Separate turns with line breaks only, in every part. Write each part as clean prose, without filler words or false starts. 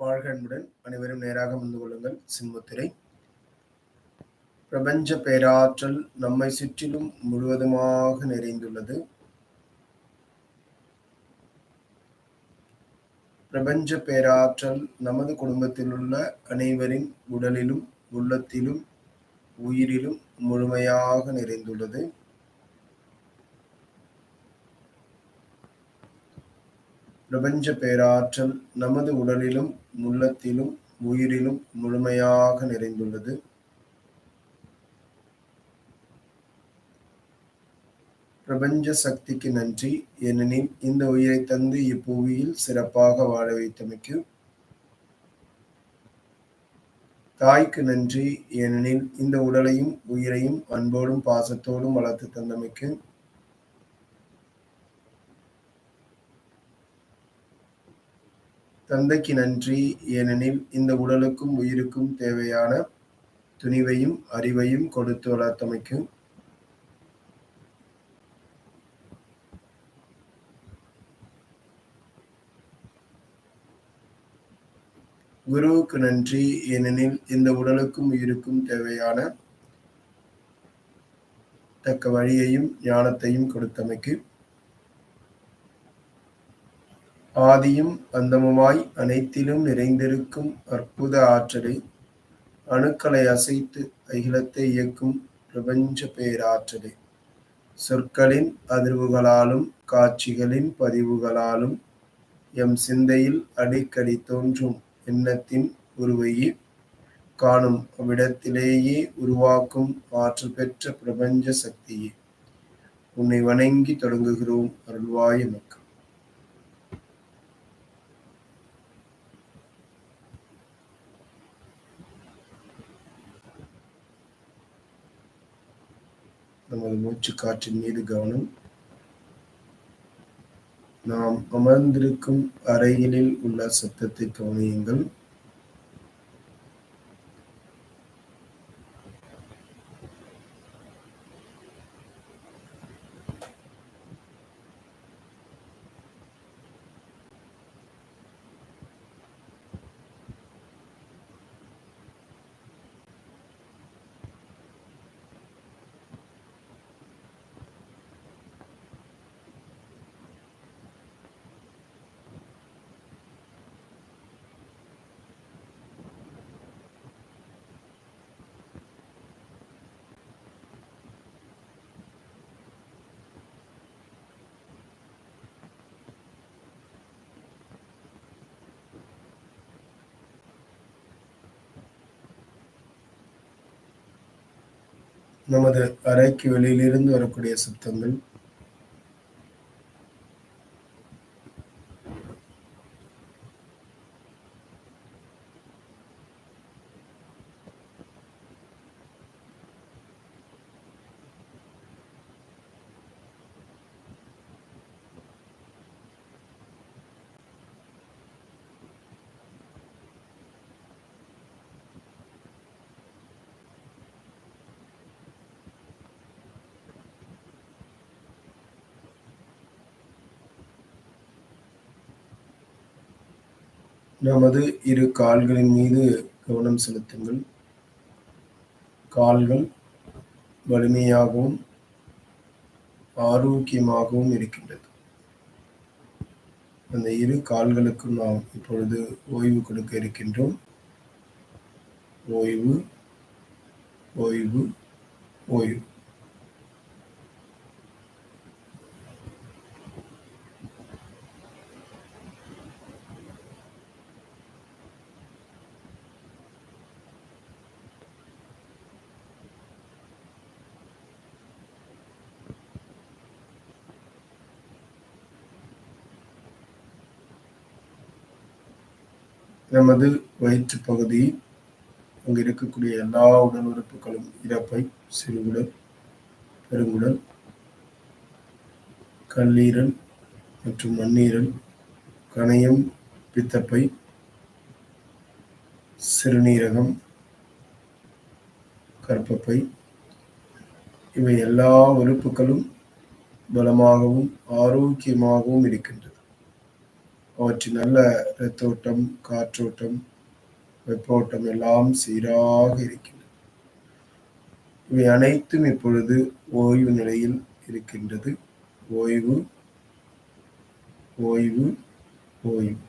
வாழ்க அன்புடன் அனைவரும் நேராக வந்து கொள்ளுங்கள். சின்முத்திரை. பிரபஞ்ச பேராற்றல் நம்மை சுற்றிலும் முழுவதுமாக நிறைந்துள்ளது. பிரபஞ்ச பேராற்றல் நமது குடும்பத்திலுள்ள அனைவரின் உடலிலும் உள்ளத்திலும் உயிரிலும் முழுமையாக நிறைந்துள்ளது. பிரபஞ்ச பேராற்றல் நமது உடலிலும் உள்ளத்திலும் உயிரிலும் முழுமையாக நிறைந்துள்ளது. பிரபஞ்ச சக்திக்கு நன்றி, ஏனெனில் இந்த உயிரை தந்து இப்புவியில் சிறப்பாக வாழ வைத்தமைக்கு. தாய்க்கு நன்றி, ஏனெனில் இந்த உடலையும் உயிரையும் அன்போடும் பாசத்தோடும் வளர்த்து தந்தமைக்கு. தந்தைக்கு நன்றி, ஏனெனில் இந்த உடலுக்கும் உயிருக்கும் தேவையான துணிவையும் அறிவையும் கொடுத்து வளர்த்தமைக்கு. குருவுக்கு நன்றி, ஏனெனில் இந்த உடலுக்கும் உயிருக்கும் தேவையான தக்க வழியையும் ஞானத்தையும் கொடுத்தமைக்கு. ஆதியும் அந்தமுமாய் அனைத்திலும் நிறைந்திருக்கும் அற்புத ஆற்றலை, அணுக்களை அசைத்து அகிலத்தை இயக்கும் பிரபஞ்ச பேராற்றலை, சொற்களின் அதிர்வுகளாலும் காட்சிகளின் பதிவுகளாலும் எம் சிந்தையில் அடிக்கடி தோன்றும் எண்ணத்தின் உருவையே காணும் அவ்விடத்திலேயே உருவாக்கும் ஆற்றல் பெற்ற பிரபஞ்ச சக்தியே, உன்னை வணங்கி தொடங்குகிறோம். அருள்வாய் எமக்கு. நமது மூச்சு காற்றின் மீது கவனம். நாம் அமர்ந்திருக்கும் அறைகளில் உள்ள சத்தத்தை கவனியுங்கள். நமது அறைக்கு வெளியிலிருந்து வரக்கூடிய சத்தங்கள் நமது இரு கால்களின் மீது கவனம் செலுத்துங்கள். கால்கள் வலிமையாகவும் ஆரோக்கியமாகவும் இருக்கின்றது. அந்த இரு கால்களுக்கும் நாம் இப்பொழுது ஓய்வு கொடுக்க இருக்கின்றோம். ஓய்வு, ஓய்வு, ஓய்வு. நமது வயிற்று பகுதி, அங்கு இருக்கக்கூடிய எல்லா உடல் உறுப்புகளும், இறப்பை, சிறுகுடல், பெருங்குடல், கல்லீரல் மற்றும் மண்ணீரல், கணையம், பித்தப்பை, சிறுநீரகம், கர்ப்பப்பை, இவை எல்லா உறுப்புகளும் பலமாகவும் ஆரோக்கியமாகவும் இருக்கின்றது. அவற்றின் நல்ல இரத்தோட்டம், காற்றோட்டம், வெப்போட்டம் எல்லாம் சீராக இருக்கின்றன. இவை அனைத்தும் இப்பொழுது ஓய்வு நிலையில் இருக்கின்றது. ஓய்வு, ஓய்வு, ஓய்வு.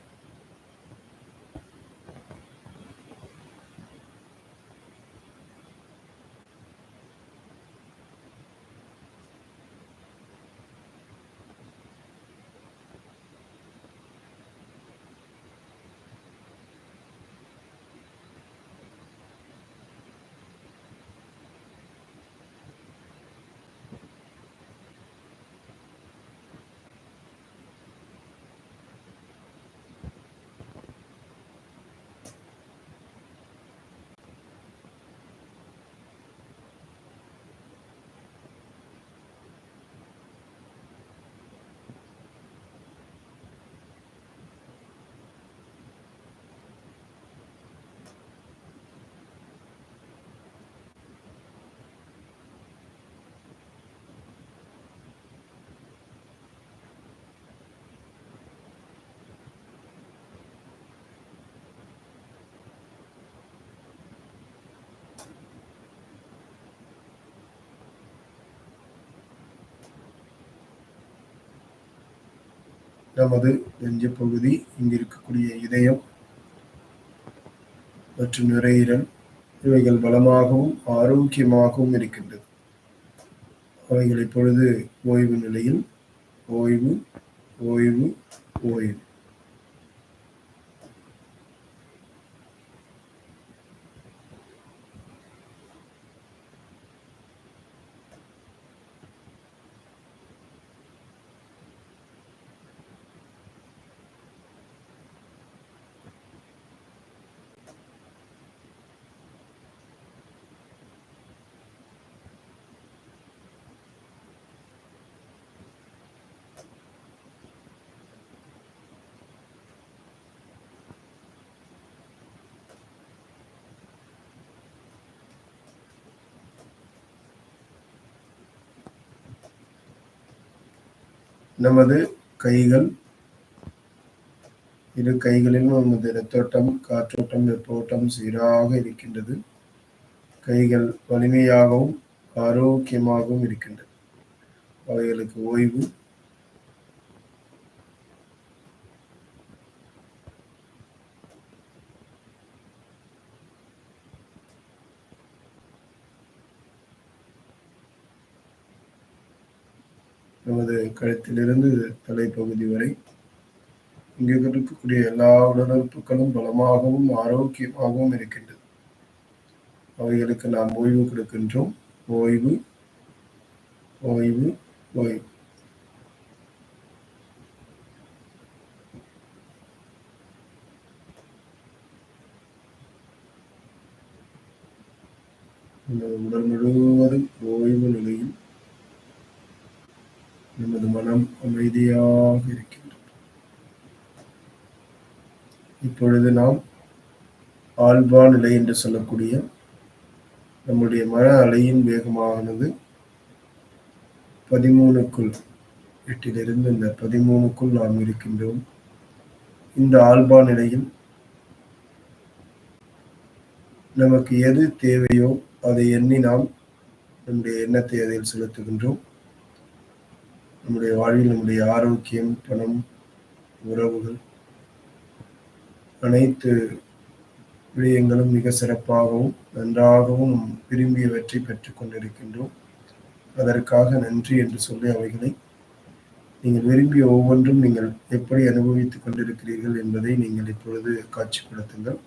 நமது நெஞ்சு பகுதி, இங்கு இருக்கக்கூடிய இதயம் மற்றும் நுரையீரல், இவைகள் பலமாகவும் ஆரோக்கியமாகவும் இருக்கின்றது. அவைகள் இப்பொழுது ஓய்வு நிலையில். ஓய்வு, ஓய்வு, ஓய்வு. நமது கைகள், இரு கைகளிலும் நமது இரத்தோட்டம், காற்றோட்டம், வெப்போட்டம் சீராக இருக்கின்றது. கைகள் வலிமையாகவும் ஆரோக்கியமாகவும் இருக்கின்றன. அவைகளுக்கு ஓய்வு, நமது கழுத்திலிருந்து தலைப்பகுதி வரை இங்கு இருக்கக்கூடிய எல்லா உடலுறுப்புகளும் பலமாகவும் ஆரோக்கியமாகவும் இருக்கின்றது. அவைகளுக்கு நாம் ஓய்வு கொடுக்கின்றோம். ஓய்வு, ஓய்வு, ஓய்வு. நமது உடல் முழுவதும் ஓய்வு நிலையில் நமது மனம் அமைதியாக இருக்கின்றது. இப்பொழுது நாம் ஆல்பா நிலை என்று சொல்லக்கூடிய நம்முடைய மன அலையின் வேகமானது 13க்குள், 8லிருந்து இந்த 13க்குள் நாம் இருக்கின்றோம். இந்த ஆல்பா நிலையில் நமக்கு எது தேவையோ அதை எண்ணி நாம் நம்முடைய எண்ணத்தை அதில் செலுத்துகின்றோம். நம்முடைய வாழ்வில் நம்முடைய ஆரோக்கியம், பணம், உறவுகள், அனைத்து விடயங்களும் மிக சிறப்பாகவும் நன்றாகவும் விரும்பியவற்றை பெற்றுக் கொண்டிருக்கின்றோம். அதற்காக நன்றி என்று சொல்லி அவைகளை நீங்கள் விரும்பிய ஒவ்வொன்றும் நீங்கள் எப்படி அனுபவித்துக் கொண்டிருக்கிறீர்கள் என்பதை நீங்கள் இப்பொழுது காட்சிப்படுத்துங்கள்.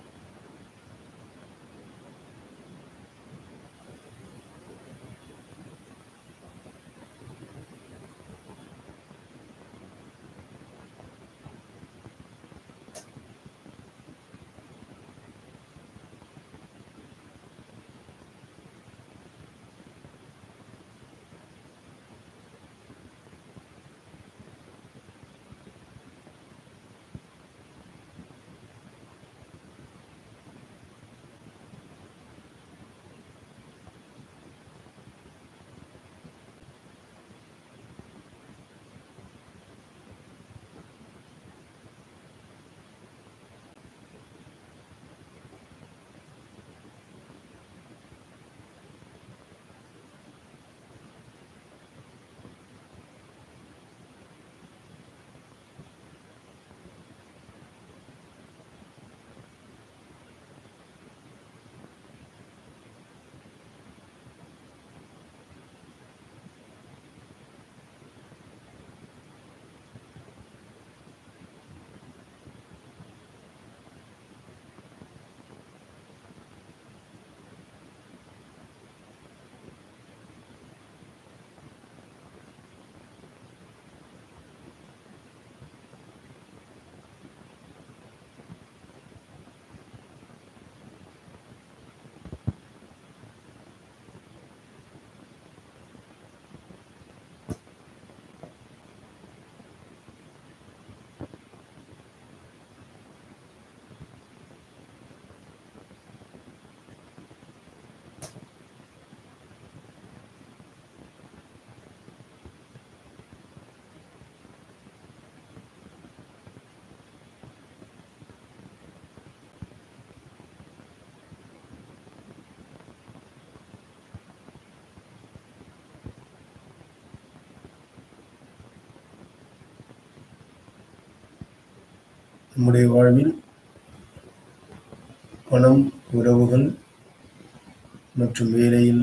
நம்முடைய வாழ்வில் பணம், உறவுகள் மற்றும் வேலையில்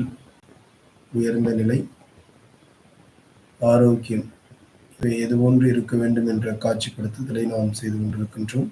உயர்ந்த நிலை, ஆரோக்கியம் இவை எதுபோன்று இருக்க வேண்டும் என்ற காட்சிப்படுத்துதலை நாம் செய்து கொண்டிருக்கின்றோம்.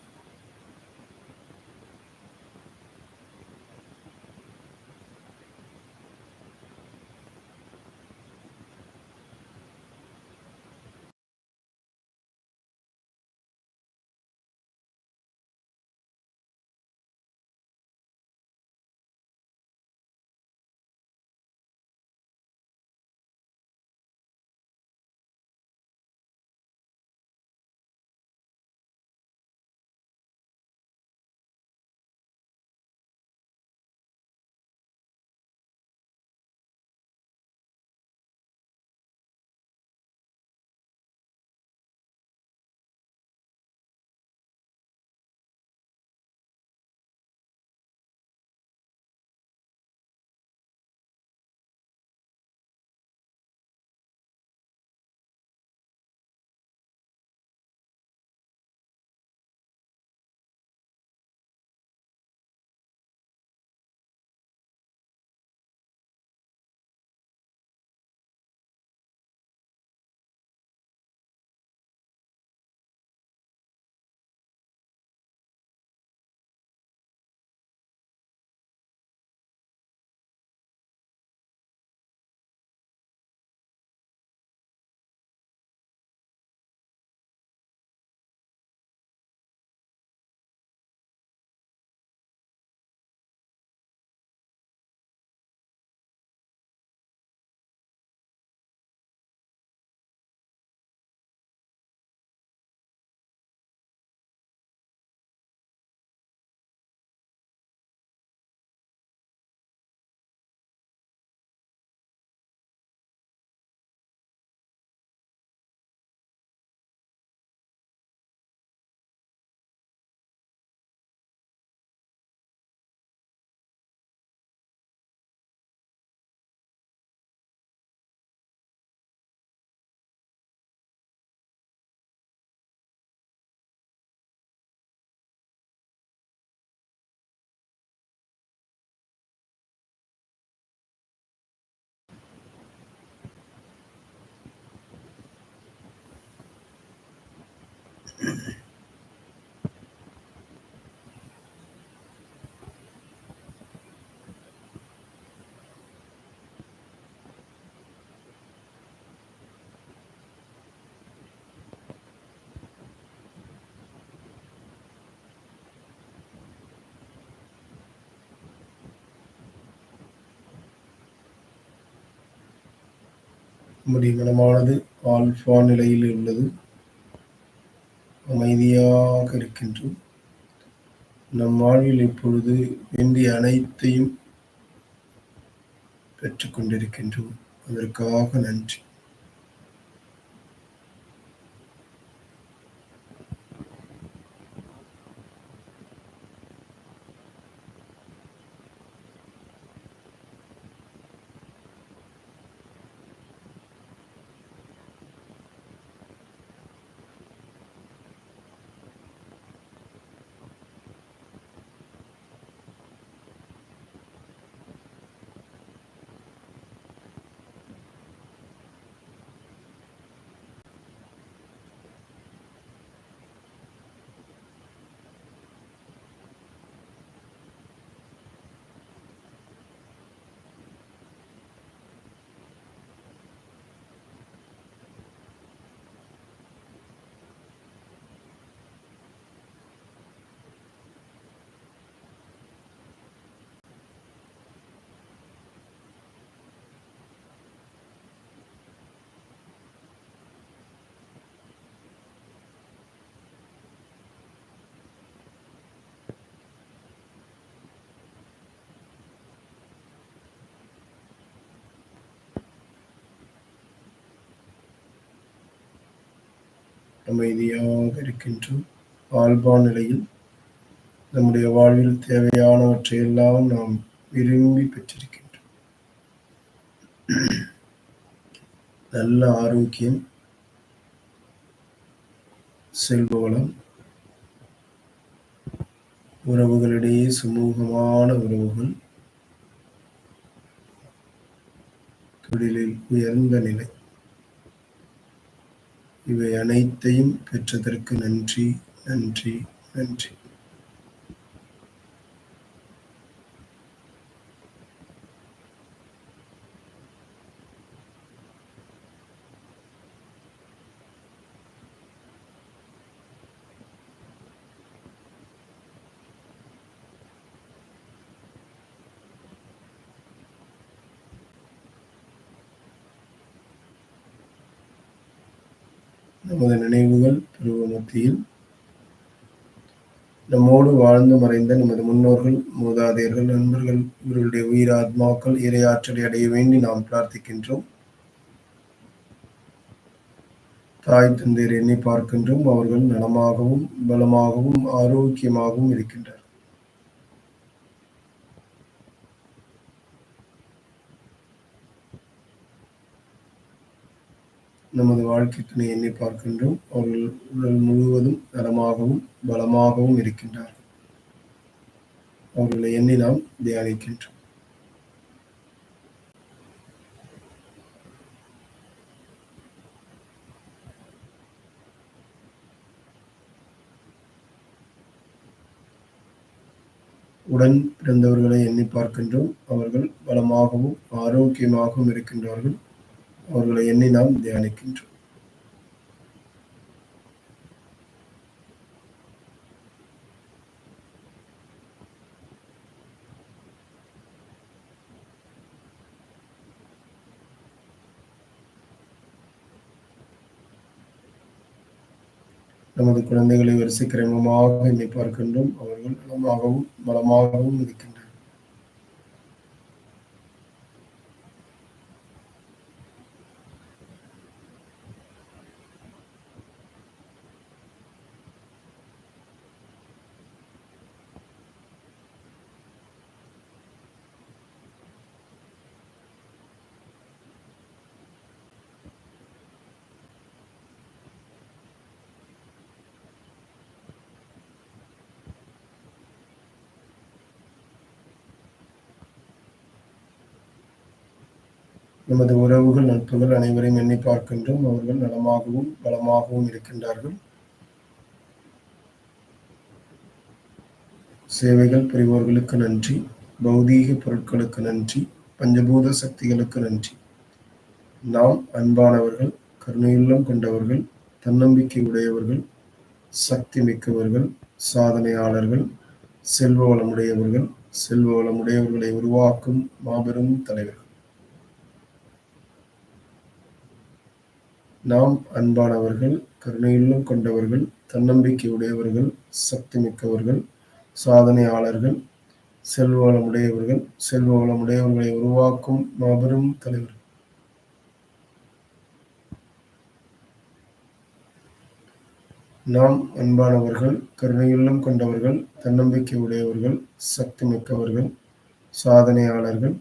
நம்முடைய மனமானது ஆல்பா நிலையில் உள்ளது. அமைதியாக இருக்கின்றோம். நம் வாழ்வில் இப்பொழுது வேண்டிய அனைத்தையும் பெற்றுக் கொண்டிருக்கின்றோம். அதற்காக நன்றி. அமைதியாக இருக்கின்றோம். ஆல்பா நிலையில் நம்முடைய வாழ்வில் தேவையானவற்றையெல்லாம் நாம் விரும்பி பெற்றிருக்கின்றோம். நல்ல ஆரோக்கியம், செல்வ வளம், உறவுகளிடையே சுமூகமான உறவுகள், தொழிலில் உயர்ந்த நிலை, இவை அனைத்தையும் பெற்றதற்கு நன்றி, நன்றி, நன்றி. நமது நினைவுகள் பருவ மத்தியில் நம்மோடு வாழ்ந்து மறைந்த நமது முன்னோர்கள், மூதாதையர்கள், நண்பர்கள், இவர்களுடைய உயிர் ஆத்மாக்கள் இறையாற்றலை அடைய வேண்டி நாம் பிரார்த்திக்கின்றோம். தாய் தந்தையர் எண்ணி பார்க்கின்றோம். அவர்கள் நலமாகவும் பலமாகவும் ஆரோக்கியமாகவும் இருக்கின்றார். நமது வாழ்க்கை துணை எண்ணி பார்க்கின்றோம். அவர்கள் உடல் முழுவதும் நலமாகவும் பலமாகவும் இருக்கின்றார்கள். அவர்களை எண்ணி நாம் தியானிக்கின்றோம். உடன் பிறந்தவர்களை எண்ணி பார்க்கின்றோம். அவர்கள் பலமாகவும் ஆரோக்கியமாகவும் இருக்கின்றார்கள். அவர்களை எண்ணி நாம் தியானிக்கின்றோம். நமது குழந்தைகளை வரிசை கிரமமாக எண்ணி பார்க்கின்றோம். அவர்கள் நலமாகவும் பலமாகவும் இருக்கின்றனர். நமது உறவுகள், நட்புகள் அனைவரையும் எண்ணி பார்க்கின்றோம். அவர்கள் நலமாகவும் பலமாகவும் இருக்கின்றார்கள். சேவைகள் புரிவோர்களுக்கு நன்றி. பௌதீக பொருட்களுக்கு நன்றி. பஞ்சபூத சக்திகளுக்கு நன்றி. நாம் அன்பானவர்கள், கருணையுள்ளம் கொண்டவர்கள், தன்னம்பிக்கை உடையவர்கள், சக்தி மிக்கவர்கள், சாதனையாளர்கள், செல்வ வளமுடையவர்கள், செல்வ வளமுடையவர்களை உருவாக்கும் மாபெரும் தலைவர்கள். நாம் அன்பானவர்கள், கருணையுள்ளம் கொண்டவர்கள், தன்னம்பிக்கை உடையவர்கள், சக்தி மிக்கவர்கள், சாதனையாளர்கள், செல்வ வளமுடையவர்கள், செல்வ வளமுடையவர்களை உருவாக்கும் மாபெரும் தலைவர்கள். நாம் அன்பானவர்கள், கருணையுள்ளம் கொண்டவர்கள், தன்னம்பிக்கை உடையவர்கள், சக்தி மிக்கவர்கள், சாதனையாளர்கள்,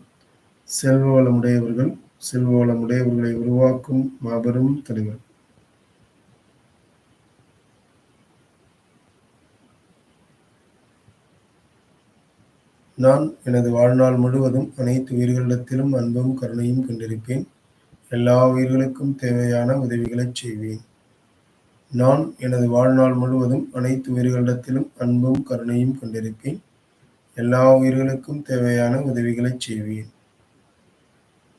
செல்வ வளமுடையவர்கள், செல்வ வளமுடையவர்களை உருவாக்கும் மாபெரும் தலைவர். நான் எனது வாழ்நாள் முழுவதும் அனைத்து உயிர்களிடத்திலும் அன்பும் கருணையும் கொண்டிருப்பேன். எல்லா உயிர்களுக்கும் தேவையான உதவிகளைச் செய்வேன். நான் எனது வாழ்நாள் முழுவதும் அனைத்து உயிர்களிடத்திலும் அன்பும் கருணையும் கொண்டிருப்பேன். எல்லா உயிர்களுக்கும் தேவையான உதவிகளைச் செய்வேன்.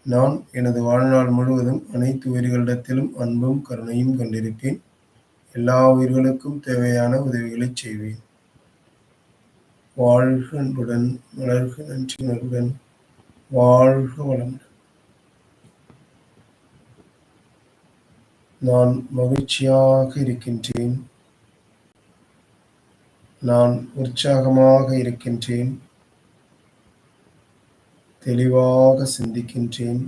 நான் எனது வாழ்நாள் முழுவதும் அனைத்து உயிர்களிடத்திலும் அன்பும் கருணையும் கொண்டிருப்பேன். எல்லா உயிர்களுக்கும் தேவையான உதவிகளைச் செய்வேன். வாழ்க அன்புடன், வளர்க நன்றியுணர்வுடன், வாழ்க வளமுடன். நான் மகிழ்ச்சியாக இருக்கின்றேன். நான் உற்சாகமாக இருக்கின்றேன். தெளிவாக சிந்திக்கின்றேன்.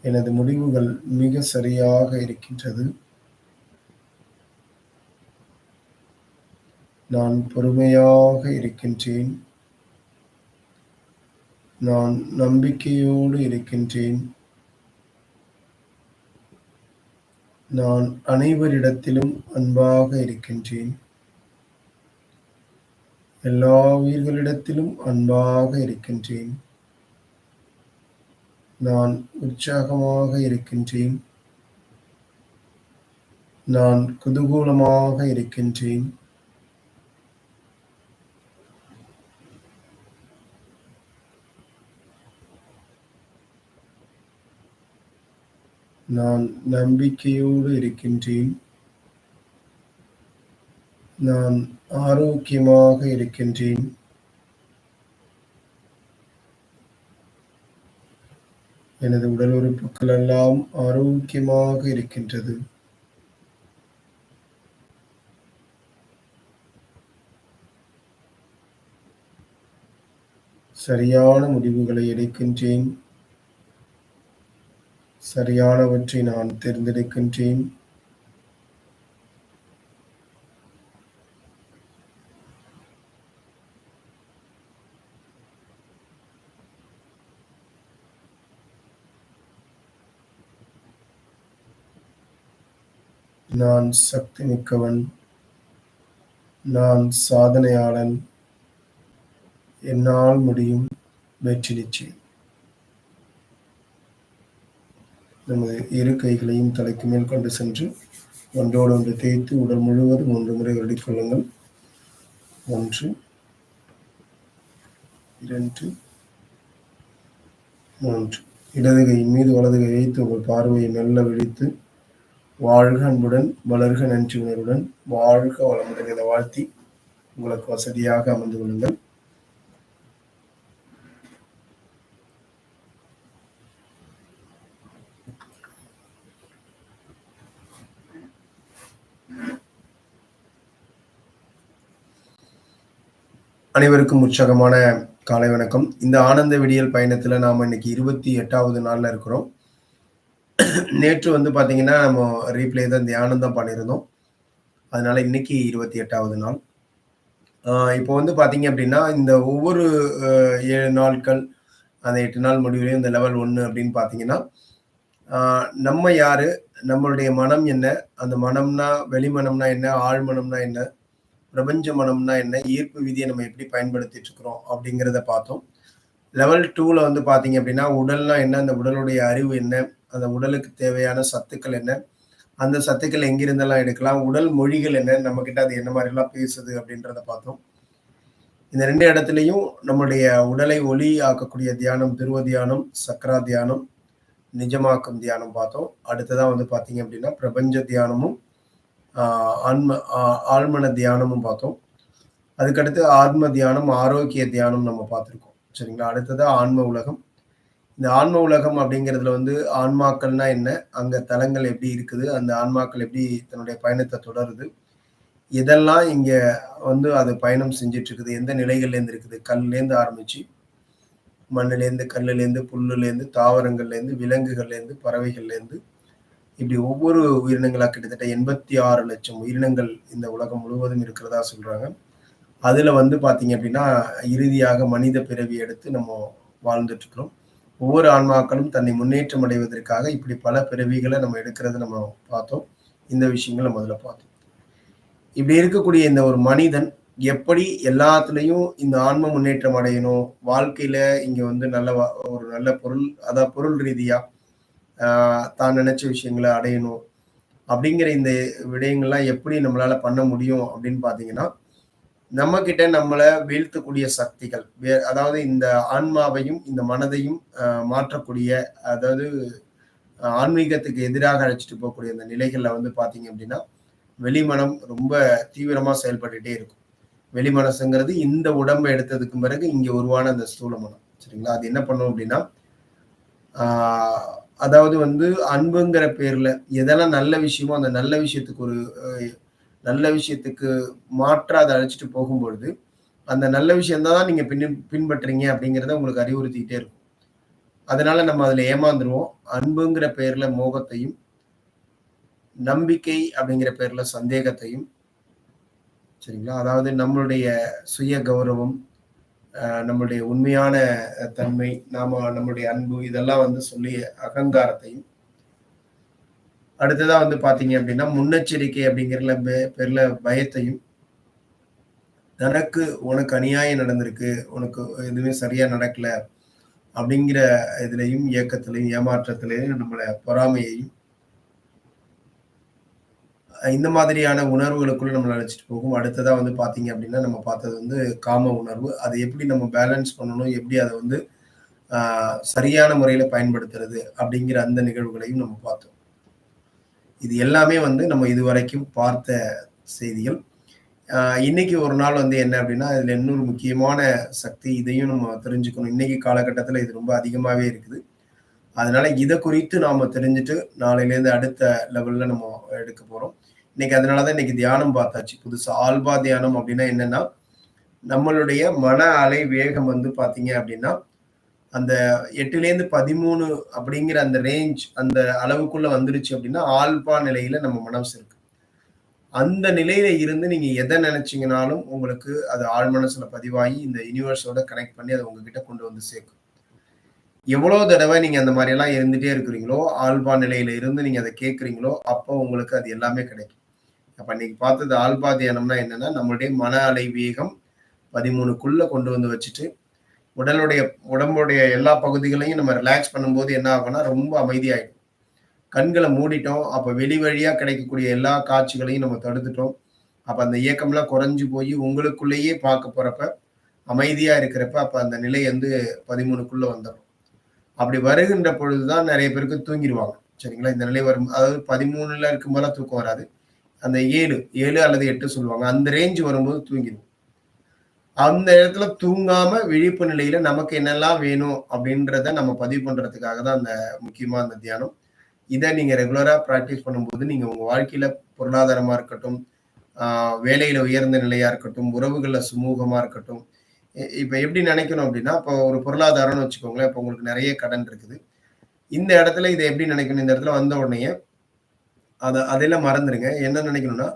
எனது முடிவுகள் மிக சரியாக இருக்கின்றது. நான் பொறுமையாக இருக்கின்றேன். நான் நம்பிக்கையோடு இருக்கின்றேன். நான் அனைவரிடத்திலும் அன்பாக இருக்கின்றேன். எல்லா உயிர்களிடத்திலும் அன்பாக இருக்கின்றேன். நான் உற்சாகமாக இருக்கின்றேன். நான் குதூகூலமாக இருக்கின்றேன். நான் நம்பிக்கையோடு இருக்கின்றேன். நான் ஆரோக்கியமாக இருக்கின்றேன். எனது உடல் உறுப்புகள் எல்லாம் ஆரோக்கியமாக இருக்கின்றது. சரியான முடிவுகளை எடுக்கின்றேன். சரியானவற்றை நான் தேர்ந்தெடுக்கின்றேன். நான் சக்தி மிக்கவன். நான் சாதனையாளன். என்னால் முடியும். வெற்றி நிச்சயம். நமது இரு கைகளையும் தலைக்கு மேல் கொண்டு சென்று ஒன்றோடு ஒன்று தேய்த்து உடல் முழுவதும் 3 முறை வருடிக் கொள்ளுங்கள். 1, 2, 3. இடது கையின் மீது வலது கை வைத்து உங்கள் பார்வையை மெல்ல விழித்து வாழ்க அன்புடன், வளர்க நன்றி உணர்வுடன், வாழ்க வளமுடன் என வாழ்த்தி உங்களுக்கு வசதியாக அமர்ந்து கொள்ளுங்கள். அனைவருக்கும் உற்சாகமான காலை வணக்கம். இந்த ஆனந்த விடியல் பயணத்துல நாம இன்னைக்கு 28வது நாள்ல இருக்கிறோம். நேற்று வந்து பாத்தீங்கன்னா நம்ம ரீப்ளே தான் தியானம் தான் பண்ணியிருந்தோம். அதனால இன்னைக்கு 28வது நாள். இப்போ வந்து பாத்தீங்க அப்படின்னா இந்த ஒவ்வொரு 7 நாட்கள் அந்த 8 நாள் முடிவுலையும் இந்த லெவல் 1 அப்படின்னு பாத்தீங்கன்னா நம்ம யாரு, நம்மளுடைய மனம் என்ன, அந்த மனம்னா வெளிமனம்னா என்ன, ஆழ்மனம்னா என்ன, பிரபஞ்ச மனம்னா என்ன, ஈர்ப்பு விதியை நம்ம எப்படி பயன்படுத்திட்டு இருக்கிறோம் அப்படிங்கிறத பார்த்தோம். லெவல் 2ல வந்து பாத்தீங்க அப்படின்னா உடல்னா என்ன, அந்த உடலுடைய அறிவு என்ன, அந்த உடலுக்கு தேவையான சத்துக்கள் என்ன, அந்த சத்துக்கள் எங்கிருந்தெல்லாம் எடுக்கலாம், உடல் மொழிகள் என்ன, நம்ம கிட்ட அது என்ன மாதிரி எல்லாம் பேசுது அப்படின்றத பார்த்தோம். இந்த 2 இடத்துலையும் நம்முடைய உடலை ஒளி ஆக்கக்கூடிய தியானம் துருவ தியானம், சக்கரா தியானம், நிஜமாக்கும் தியானம் பார்த்தோம். அடுத்ததா வந்து பாத்தீங்க அப்படின்னா பிரபஞ்ச தியானமும் ஆழ்மன தியானமும் பார்த்தோம். அதுக்கடுத்து ஆத்ம தியானம், ஆரோக்கிய தியானம் நம்ம பார்த்துருக்கோம். சரிங்களா? அடுத்தது ஆன்ம உலகம். இந்த ஆன்ம உலகம் அப்படிங்கிறதுல வந்து ஆன்மாக்கள்னா என்ன, அங்க தலங்கள் எப்படி இருக்குது, அந்த ஆன்மாக்கள் எப்படி தன்னுடைய பயணத்தை தொடருது, இதெல்லாம் இங்க வந்து அது பயணம் செஞ்சுட்டு இருக்குது, எந்த நிலைகள்ல இருந்து இருக்குது, கல்லேருந்து ஆரம்பிச்சு மண்ணிலேருந்து, கல்லுலேருந்து, புல்லுலேருந்து, தாவரங்கள்லேருந்து, விலங்குகள்லேருந்து, பறவைகள்லேருந்து இப்படி ஒவ்வொரு உயிரினங்களா கிட்டத்தட்ட 86 லட்சம் உயிரினங்கள் இந்த உலகம் முழுவதும் இருக்கிறதா சொல்றாங்க. அதுல வந்து பாத்தீங்க அப்படின்னா இறுதியாக மனித பிறவி எடுத்து நம்ம வாழ்ந்துட்டு இருக்கிறோம். ஒவ்வொரு ஆன்மாக்களும் தன்னை முன்னேற்றம் அடைவதற்காக இப்படி பல பிறவிகளை நம்ம எடுக்கிறது நம்ம பார்த்தோம். இந்த விஷயங்களை முதல்ல பார்த்தோம். இப்படி இருக்கக்கூடிய இந்த ஒரு மனிதன் எப்படி எல்லாத்துலயும் இந்த ஆன்ம முன்னேற்றம் அடையணும், வாழ்க்கையில இங்க வந்து ஒரு நல்ல பொருள், அதாவது பொருள் ரீதியா தான் நினைச்ச விஷயங்களை அடையணும் அப்படிங்கிற இந்த விடயங்கள்லாம் எப்படி நம்மளால பண்ண முடியும் அப்படின்னு பாத்தீங்கன்னா, நம்ம கிட்ட நம்மளை வீழ்த்தக்கூடிய சக்திகள், அதாவது இந்த ஆன்மாவையும் இந்த மனதையும் மாற்றக்கூடிய, அதாவது ஆன்மீகத்துக்கு எதிராக அழைச்சிட்டு போகக்கூடிய அந்த நிலைகள்ல வந்து பாத்தீங்க அப்படின்னா வெளிமனம் ரொம்ப தீவிரமா செயல்பட்டுட்டே இருக்கும். வெளிமனசுங்கிறது இந்த உடம்பை எடுத்ததுக்கு பிறகு இங்க உருவான அந்த ஸ்தூல மனம். சரிங்களா? அது என்ன பண்ணும் அப்படின்னா அதாவது வந்து அன்புங்கிற பேர்ல எதெல்லாம் நல்ல விஷயமோ அந்த நல்ல விஷயத்துக்கு ஒரு நல்ல விஷயத்துக்கு மாற்றா அதை அழைச்சிட்டு போகும்பொழுது அந்த நல்ல விஷயம் தான் நீங்க பின்பற்றுறீங்க அப்படிங்கிறத உங்களுக்கு அறிவுறுத்திக்கிட்டே இருக்கும். அதனால நம்ம அதுல ஏமாந்துருவோம். அன்புங்கிற பேர்ல மோகத்தையும், நம்பிக்கை அப்படிங்கிற பேர்ல சந்தேகத்தையும், சரிங்களா? அதாவது நம்மளுடைய சுய கௌரவம், நம்மளுடைய உண்மையான தன்மை, நம்மளுடைய அன்பு இதெல்லாம் வந்து சொல்லி அகங்காரத்தையும், அடுத்ததா வந்து பாத்தீங்க அப்படின்னா முன்னெச்சரிக்கை அப்படிங்கிற பேர்ல பயத்தையும், தனக்கு உனக்கு அநியாயம் நடந்திருக்கு, உனக்கு எதுவுமே சரியா நடக்கல அப்படிங்கிற இதுலயும், இயக்கத்திலயும், ஏமாற்றத்திலயும் நம்மள பொறாமையையும் இந்த மாதிரியான உணர்வுகளுக்குள்ள நம்மள அழைச்சிட்டு போகும். அடுத்ததா வந்து பார்த்தீங்க அப்படின்னா, நம்ம பார்த்தது வந்து காம உணர்வு. அதை எப்படி நம்ம பேலன்ஸ் பண்ணணும், எப்படி அத வந்து ஆ சரியான முறையில பயன்படுத்துறது அப்படிங்கிற அந்த நிகழ்வுகளையும் நம்ம பார்த்தோம். இது எல்லாமே வந்து நம்ம இதுவரைக்கும் பார்த்த செய்திகள். ஆ இன்னைக்கு ஒரு நாள் வந்து என்ன அப்படின்னா, இதுல இன்னொரு முக்கியமான சக்தி இதையும் நம்ம தெரிஞ்சுக்கணும். இன்னைக்கு காலகட்டத்தில இது ரொம்ப அதிகமாவே இருக்குது. அதனால இத குறித்து நாம தெரிஞ்சுட்டு, நாளையிலேருந்து அடுத்த லெவல்ல நம்ம எடுக்க போறோம். இன்னைக்கு அதனால தான் இன்னைக்கு தியானம் பார்த்தாச்சு. புதுசா ஆல்பா தியானம் அப்படின்னா என்னன்னா, நம்மளுடைய மன அலை வேகம் வந்து பார்த்தீங்க அப்படின்னா, அந்த 8லேருந்து 13 அப்படிங்கிற அந்த ரேஞ்ச் அந்த அளவுக்குள்ள வந்துருச்சு அப்படின்னா, ஆல்பா நிலையில நம்ம மனசு இருக்கு. அந்த நிலையில இருந்து நீங்க எத நெனச்சீங்கனாலும், உங்களுக்கு அது ஆழ் மனசுல பதிவாகி, இந்த யுனிவர்ஸோட கனெக்ட் பண்ணி அத உங்ககிட்ட கொண்டு வந்து சேர்க்கும். எவ்வளோ தடவ நீங்க அந்த மாரியெல்லாம் இருந்துட்டே இருக்கிறீங்களோ, ஆல்பா நிலையில இருந்து நீங்க அத கேட்கிறீங்களோ, அப்போ உங்களுக்கு அது எல்லாமே கிடைக்கும். அப்ப இன்னைக்கு பார்த்தது ஆல்பா தியானம்னா என்னன்னா, நம்மளுடைய மன அலை வேகம் 13க்குள்ள கொண்டு வந்து வச்சுட்டு, உடலுடைய உடம்புடைய எல்லா பகுதிகளையும் நம்ம ரிலாக்ஸ் பண்ணும்போது என்ன ஆகும்னா, ரொம்ப அமைதியாயிடும். கண்கள மூடிட்டோம். அப்ப வெளி வழியா கிடைக்கக்கூடிய எல்லா காட்சிகளையும் நம்ம தடுத்துட்டோம். அப்ப அந்த இயக்கம்லாம் குறைஞ்சு போயி, உங்களுக்குள்ளேயே பார்க்க போறப்ப, அமைதியா இருக்கிறப்ப, அப்ப அந்த நிலை வந்து 13க்குள்ள வந்துரும். அப்படி வருகின்ற பொழுது தான் நெறைய பேருக்கு தூங்கிருவாங்க. சரிங்களா? இந்த நிலை வரும் அதாவது 13ல இருக்கும்போதெல்லாம் தூக்கம் வராது. அந்த 7 அல்லது 8 சொல்லுவாங்க. அந்த ரேஞ்ச் வரும்போது தூங்கிருவோம். அந்த இடத்துல தூங்காம விழிப்பு நிலையில நமக்கு என்னெல்லாம் வேணும் அப்படின்றத நம்ம பதிவு பண்றதுக்காக தான் அந்த முக்கியமா அந்த தியானம். இத நீங்க ரெகுலரா பிராக்டிஸ் பண்ணும்போது, நீங்க உங்க வாழ்க்கையில பொருளாதாரமா இருக்கட்டும், ஆ வேலையில உயர்ந்த நிலையா இருக்கட்டும், உறவுகள்ல சுமூகமா இருக்கட்டும். இப்ப எப்படி நினைக்கணும் அப்படின்னா, இப்போ ஒரு பொருளாதாரம்னு வச்சுக்கோங்களேன். இப்ப உங்களுக்கு நெறைய கடன் இருக்குது. இந்த இடத்துல இத எப்படி நினைக்கணும்? இந்த இடத்துல வந்த உடனேயே அதெல்லாம் மறந்துருங்க. என்ன நினைக்கணும்னா,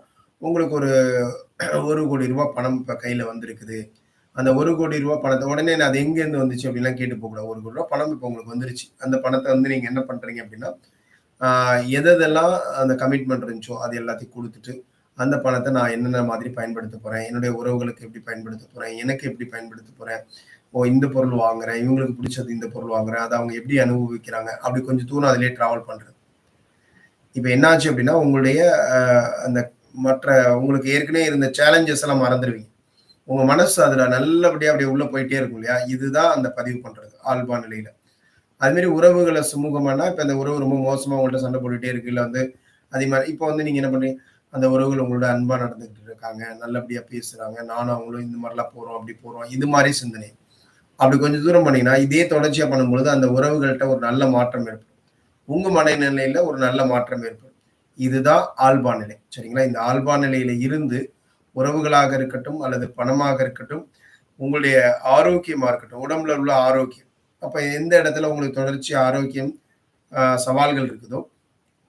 உங்களுக்கு ஒரு ரூ. 1,00,00,000 பணம் இப்ப கையில வந்திருக்குது. அந்த ரூ. 1,00,00,000 பணத்த உடனே அது எங்கேருந்து வந்துச்சு அப்படின்லாம் கேட்டு போகக்கூடாது. ரூ. 1,00,00,000 பணம் இப்ப உங்களுக்கு வந்துருச்சு. அந்த பணத்த வந்து நீங்க என்ன பண்றீங்க அப்படின்னா, ஆ எதெல்லாம் அந்த கமிட்மெண்ட் இருந்துச்சோ, அது எல்லாத்தையும் குடுத்துட்டு, அந்த பணத்த நான் என்னென்ன மாதிரி பயன்படுத்த போறேன்? என்னுடைய உறவுகளுக்கு எப்படி பயன்படுத்த போறேன்? எனக்கு எப்படி பயன்படுத்த போறேன்? ஓ! இந்த பொருள் வாங்குறேன். இவங்களுக்கு பிடிச்சது இந்த பொருள் வாங்குறேன். அத அவங்க எப்படி அனுபவிக்கிறாங்க? அப்படி கொஞ்சம் தூரம் அதிலேயே டிராவல் பண்றது. இப்ப என்னாச்சு அப்படின்னா, உங்களுடைய அ அந்த மற்ற உங்களுக்கு ஏற்கனவே இருந்த சேலஞ்சஸ் எல்லாம் மறந்துருவீங்க. உங்க மனசு அதுல நல்லபடியா அப்படியே உள்ள போயிட்டே இருக்கும் இல்லையா? இதுதான் அந்த பதிவு பண்றது, ஆல்பா நிலையில. அது மாரி உறவுகள சுமூகமானா, இப்ப அந்த உறவு ரொம்ப மோசமா உங்கள்ட்ட சண்டை போட்டுட்டே இருக்கு. இல்ல வந்து அதே மாரி இப்ப வந்து நீங்க என்ன பண்றீங்க, அந்த உறவுகள் உங்களோட அன்பா நடந்துகிட்டு இருக்காங்க. நல்லபடியா பேசுறாங்க. நானும் அவங்களும் இந்த மாரிலாம் போறோம், அப்படி போறோம். இது மாரி சிந்தனை. அப்படி கொஞ்சம் தூரம் பண்ணீங்கன்னா, இதே தொடர்ச்சியா பண்ணும்பொழுது அந்த உறவுகள்ட்ட ஒரு நல்ல மாற்றம் ஏற்படும். உங்க மனநிலையில ஒரு நல்ல மாற்றம் ஏற்படும். இதுதான் ஆல்பா நிலை. சரிங்களா? இந்த ஆல்பா நிலையில இருந்து உறவுகளாக இருக்கட்டும், அல்லது பணமாக இருக்கட்டும், உங்களுடைய ஆரோக்கியமா இருக்கட்டும், உடம்புல உள்ள ஆரோக்கியம். அப்ப எந்த இடத்துல உங்களுக்கு தொடர்ச்சி ஆரோக்கியம், சவால்கள் இருக்குதோ,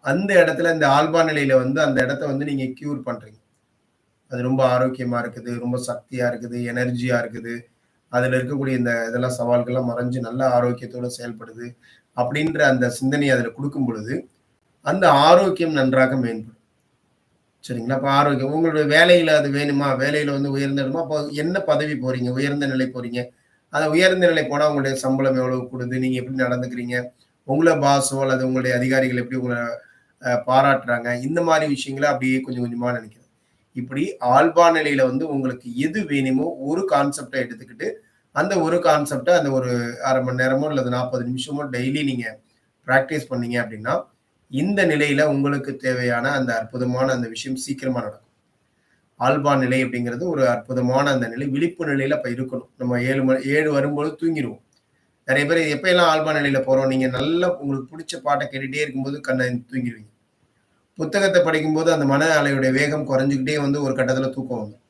அந்த இடத்துல இந்த ஆல்பா நிலையில வந்து அந்த இடத்த வந்து நீங்க கியூர் பண்றீங்க. அது ரொம்ப ஆரோக்கியமா இருக்குது, ரொம்ப சக்தியா இருக்குது, எனர்ஜியா இருக்குது. அதுல இருக்கக்கூடிய இந்த இதெல்லாம் சவால்கள்லாம் மறைஞ்சு நல்ல ஆரோக்கியத்தோட செயல்படுது. அப்படின்ற அந்த சிந்தனைய அதுல குடுக்கும் பொழுது, அந்த ஆரோக்கியம் நன்றாக மேம்படும். சரிங்களா? அப்ப ஆரோக்கியம் உங்களுடைய வேலையில அது வேணுமா? வேலையில வந்து உயர்ந்த இடமா? அப்போ என்ன பதவி போறீங்க? உயர்ந்த நிலை போறீங்க. அந்த உயர்ந்த நிலை போனா உங்களுடைய சம்பளம் எவ்வளவு கூடுது? நீங்க எப்படி நடந்துக்கிறீங்க? உங்கள பாஸோ அல்லது உங்களுடைய அதிகாரிகள் எப்படி உங்கள பாராட்டுறாங்க? இந்த மாரி விஷயங்கள அப்படியே கொஞ்சம் கொஞ்சமா நினைக்கிறது. இப்படி ஆல்பா நிலையில வந்து உங்களுக்கு எது வேணுமோ ஒரு கான்செப்ட்ட எடுத்துக்கிட்டு, அந்த ஒரு கான்செப்ட்ட அந்த ஒரு 1/2 மணி நேரமோ அல்லது 40 நிமிஷமோ டெய்லி நீங்க பிராக்டிஸ் பண்ணீங்க அப்படின்னா, இந்த நிலையில உங்களுக்கு தேவையான அந்த அற்புதமான அந்த விஷயம் சீக்கிரமா நடக்கும். ஆல்பா நிலை அப்படிங்கிறது ஒரு அற்புதமான அந்த நிலை. விழிப்பு நிலையில அப்ப இருக்கணும். நம்ம 7 வரும்போது தூங்கிருவோம். நெறைய பேர் எப்பயெல்லாம் ஆல்பா நிலையில போறோம், நீங்க நல்லா உங்களுக்கு புடிச்ச பாட்ட கேட்டுட்டே இருக்கும்போது தூங்கிருவீங்க. புத்தகத்த படிக்கும்போது அந்த மன அலையுடைய வேகம் குறைஞ்சுக்கிட்டே வந்து ஒரு கட்டத்துல தூக்கம் வந்துரும்.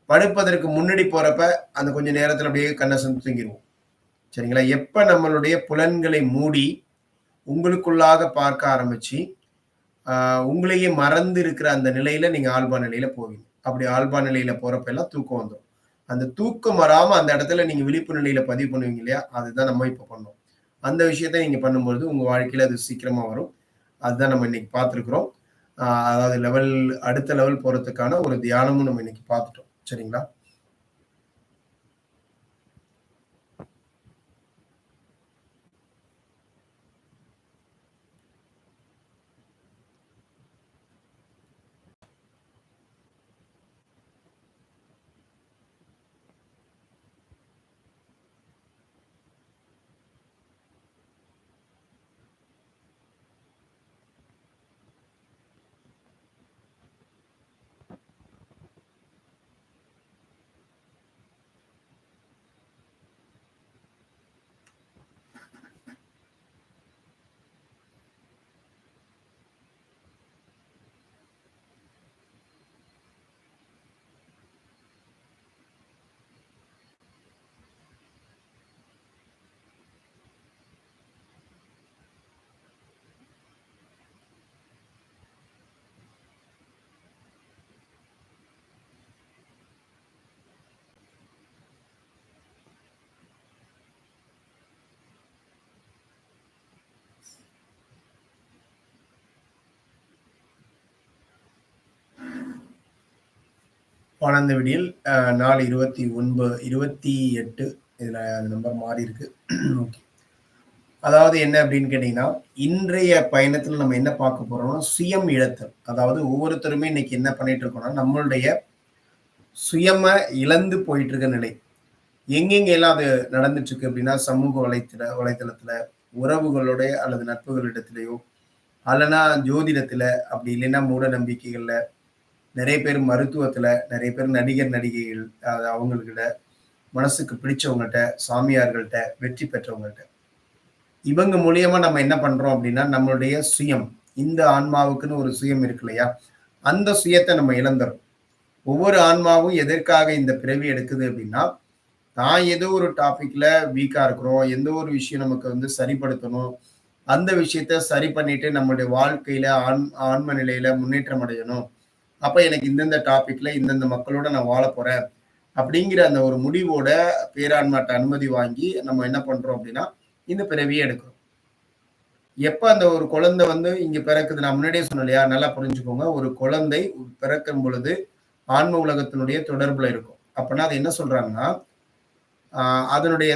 படுப்பதற்கு முன்னாடி போறப்ப, அந்த கொஞ்ச நேரத்துல அப்படியே கண்ண அசந்து தூங்கிருவோம். சரிங்களா? எப்ப நம்மளுடைய புலன்களை மூடி, உங்களுக்குள்ளாக பார்க்க ஆரம்பிச்சு, ஆ உங்களையே மறந்து இருக்கிற அந்த நிலையில நீங்க ஆல்பா நிலையில போவீங்க. அப்படி ஆல்பா நிலையில போறப்ப எல்லாம் தூக்கம் வந்துரும். அந்த தூக்கம் வராம அந்த இடத்துல நீங்க விழிப்பு நிலையில பதிவு பண்ணுவீங்க இல்லையா? அதுதான் நம்ம இப்ப பண்ணோம். அந்த விஷயத்த நீங்க பண்ணும்பொழுது உங்க வாழ்க்கையில அது சீக்கிரமா வரும். அதுதான் நம்ம இன்னைக்கு பார்த்திருக்கிறோம். அதாவது அடுத்த லெவல் போறதுக்கான ஒரு தியானமும் நம்ம இன்னைக்கு பார்த்துட்டோம். சரிங்களா? ஆனந்த விடியல் நாள் 28 இதுல அந்த நம்பர் மாறி இருக்கு. ஓகே. அதாவது என்ன அப்படின்னு கேட்டீங்கன்னா, இன்றைய பயணத்துல நம்ம என்ன பார்க்க போறோம்னா, சுயம் இழத்தல். அதாவது ஒவ்வொருத்தருமே இன்னைக்கு என்ன பண்ணிட்டு இருக்கோம்னா, நம்மளுடைய சுயம இழந்து போயிட்டு இருக்க நிலை. எங்கெங்கெல்லாம் அது நடந்துட்டு இருக்கு அப்படின்னா, சமூக வலைத்தளத்துல, உறவுகளுடைய அல்லது நட்புகளிடத்திலயோ, அல்லனா ஜோதிடத்துல, அப்படி இல்லைன்னா மூட நம்பிக்கைகள்ல, நிறைய பேர் மருத்துவத்துல, நிறைய பேர் நடிகர், நடிகைகள் அது அவங்ககிட்ட, மனசுக்கு பிடிச்சவங்கள்ட்ட, சாமியார்கள்ட்ட, வெற்றி பெற்றவங்கள்ட்ட. இவங்க மூலியமா நம்ம என்ன பண்றோம் அப்படின்னா, நம்மளுடைய சுயம், இந்த ஆன்மாவுக்குன்னு ஒரு சுயம் இருக்கு இல்லையா? அந்த சுயத்த நம்ம இழந்துறோம். ஒவ்வொரு ஆன்மாவும் எதற்காக இந்த பிறவி எடுக்குது அப்படின்னா, தான் ஏதோ ஒரு டாபிக்ல வீக்கா இருக்கிறோம். எந்த ஒரு விஷயம் நமக்கு வந்து சரிப்படுத்தணும். அந்த விஷயத்த சரி பண்ணிட்டு நம்மளுடைய வாழ்க்கையில ஆன்ம நிலையில முன்னேற்றம் அடையணும். அப்ப எனக்கு இந்தந்த டாபிக்ல இந்தந்த மக்களோட நான் வாழப் போறேன். அப்படிங்கிற அந்த ஒரு முடிவோட பேரான்மாட்ட அனுமதி வாங்கி நம்ம என்ன பண்றோம் அப்படின்னா, இந்த பிறவிய எடுக்கிறோம். எப்ப அந்த ஒரு குழந்தை வந்து இங்க பிறக்குது, நான் முன்னாடியே சொன்னேன் இல்லையா? நல்லா புரிஞ்சுக்கோங்க. ஒரு குழந்தை பிறக்கும் பொழுது ஆன்ம உலகத்தினுடைய தொடர்புல இருக்கும். அப்பன்னா அது என்ன சொல்றாங்கன்னா, அதனுடைய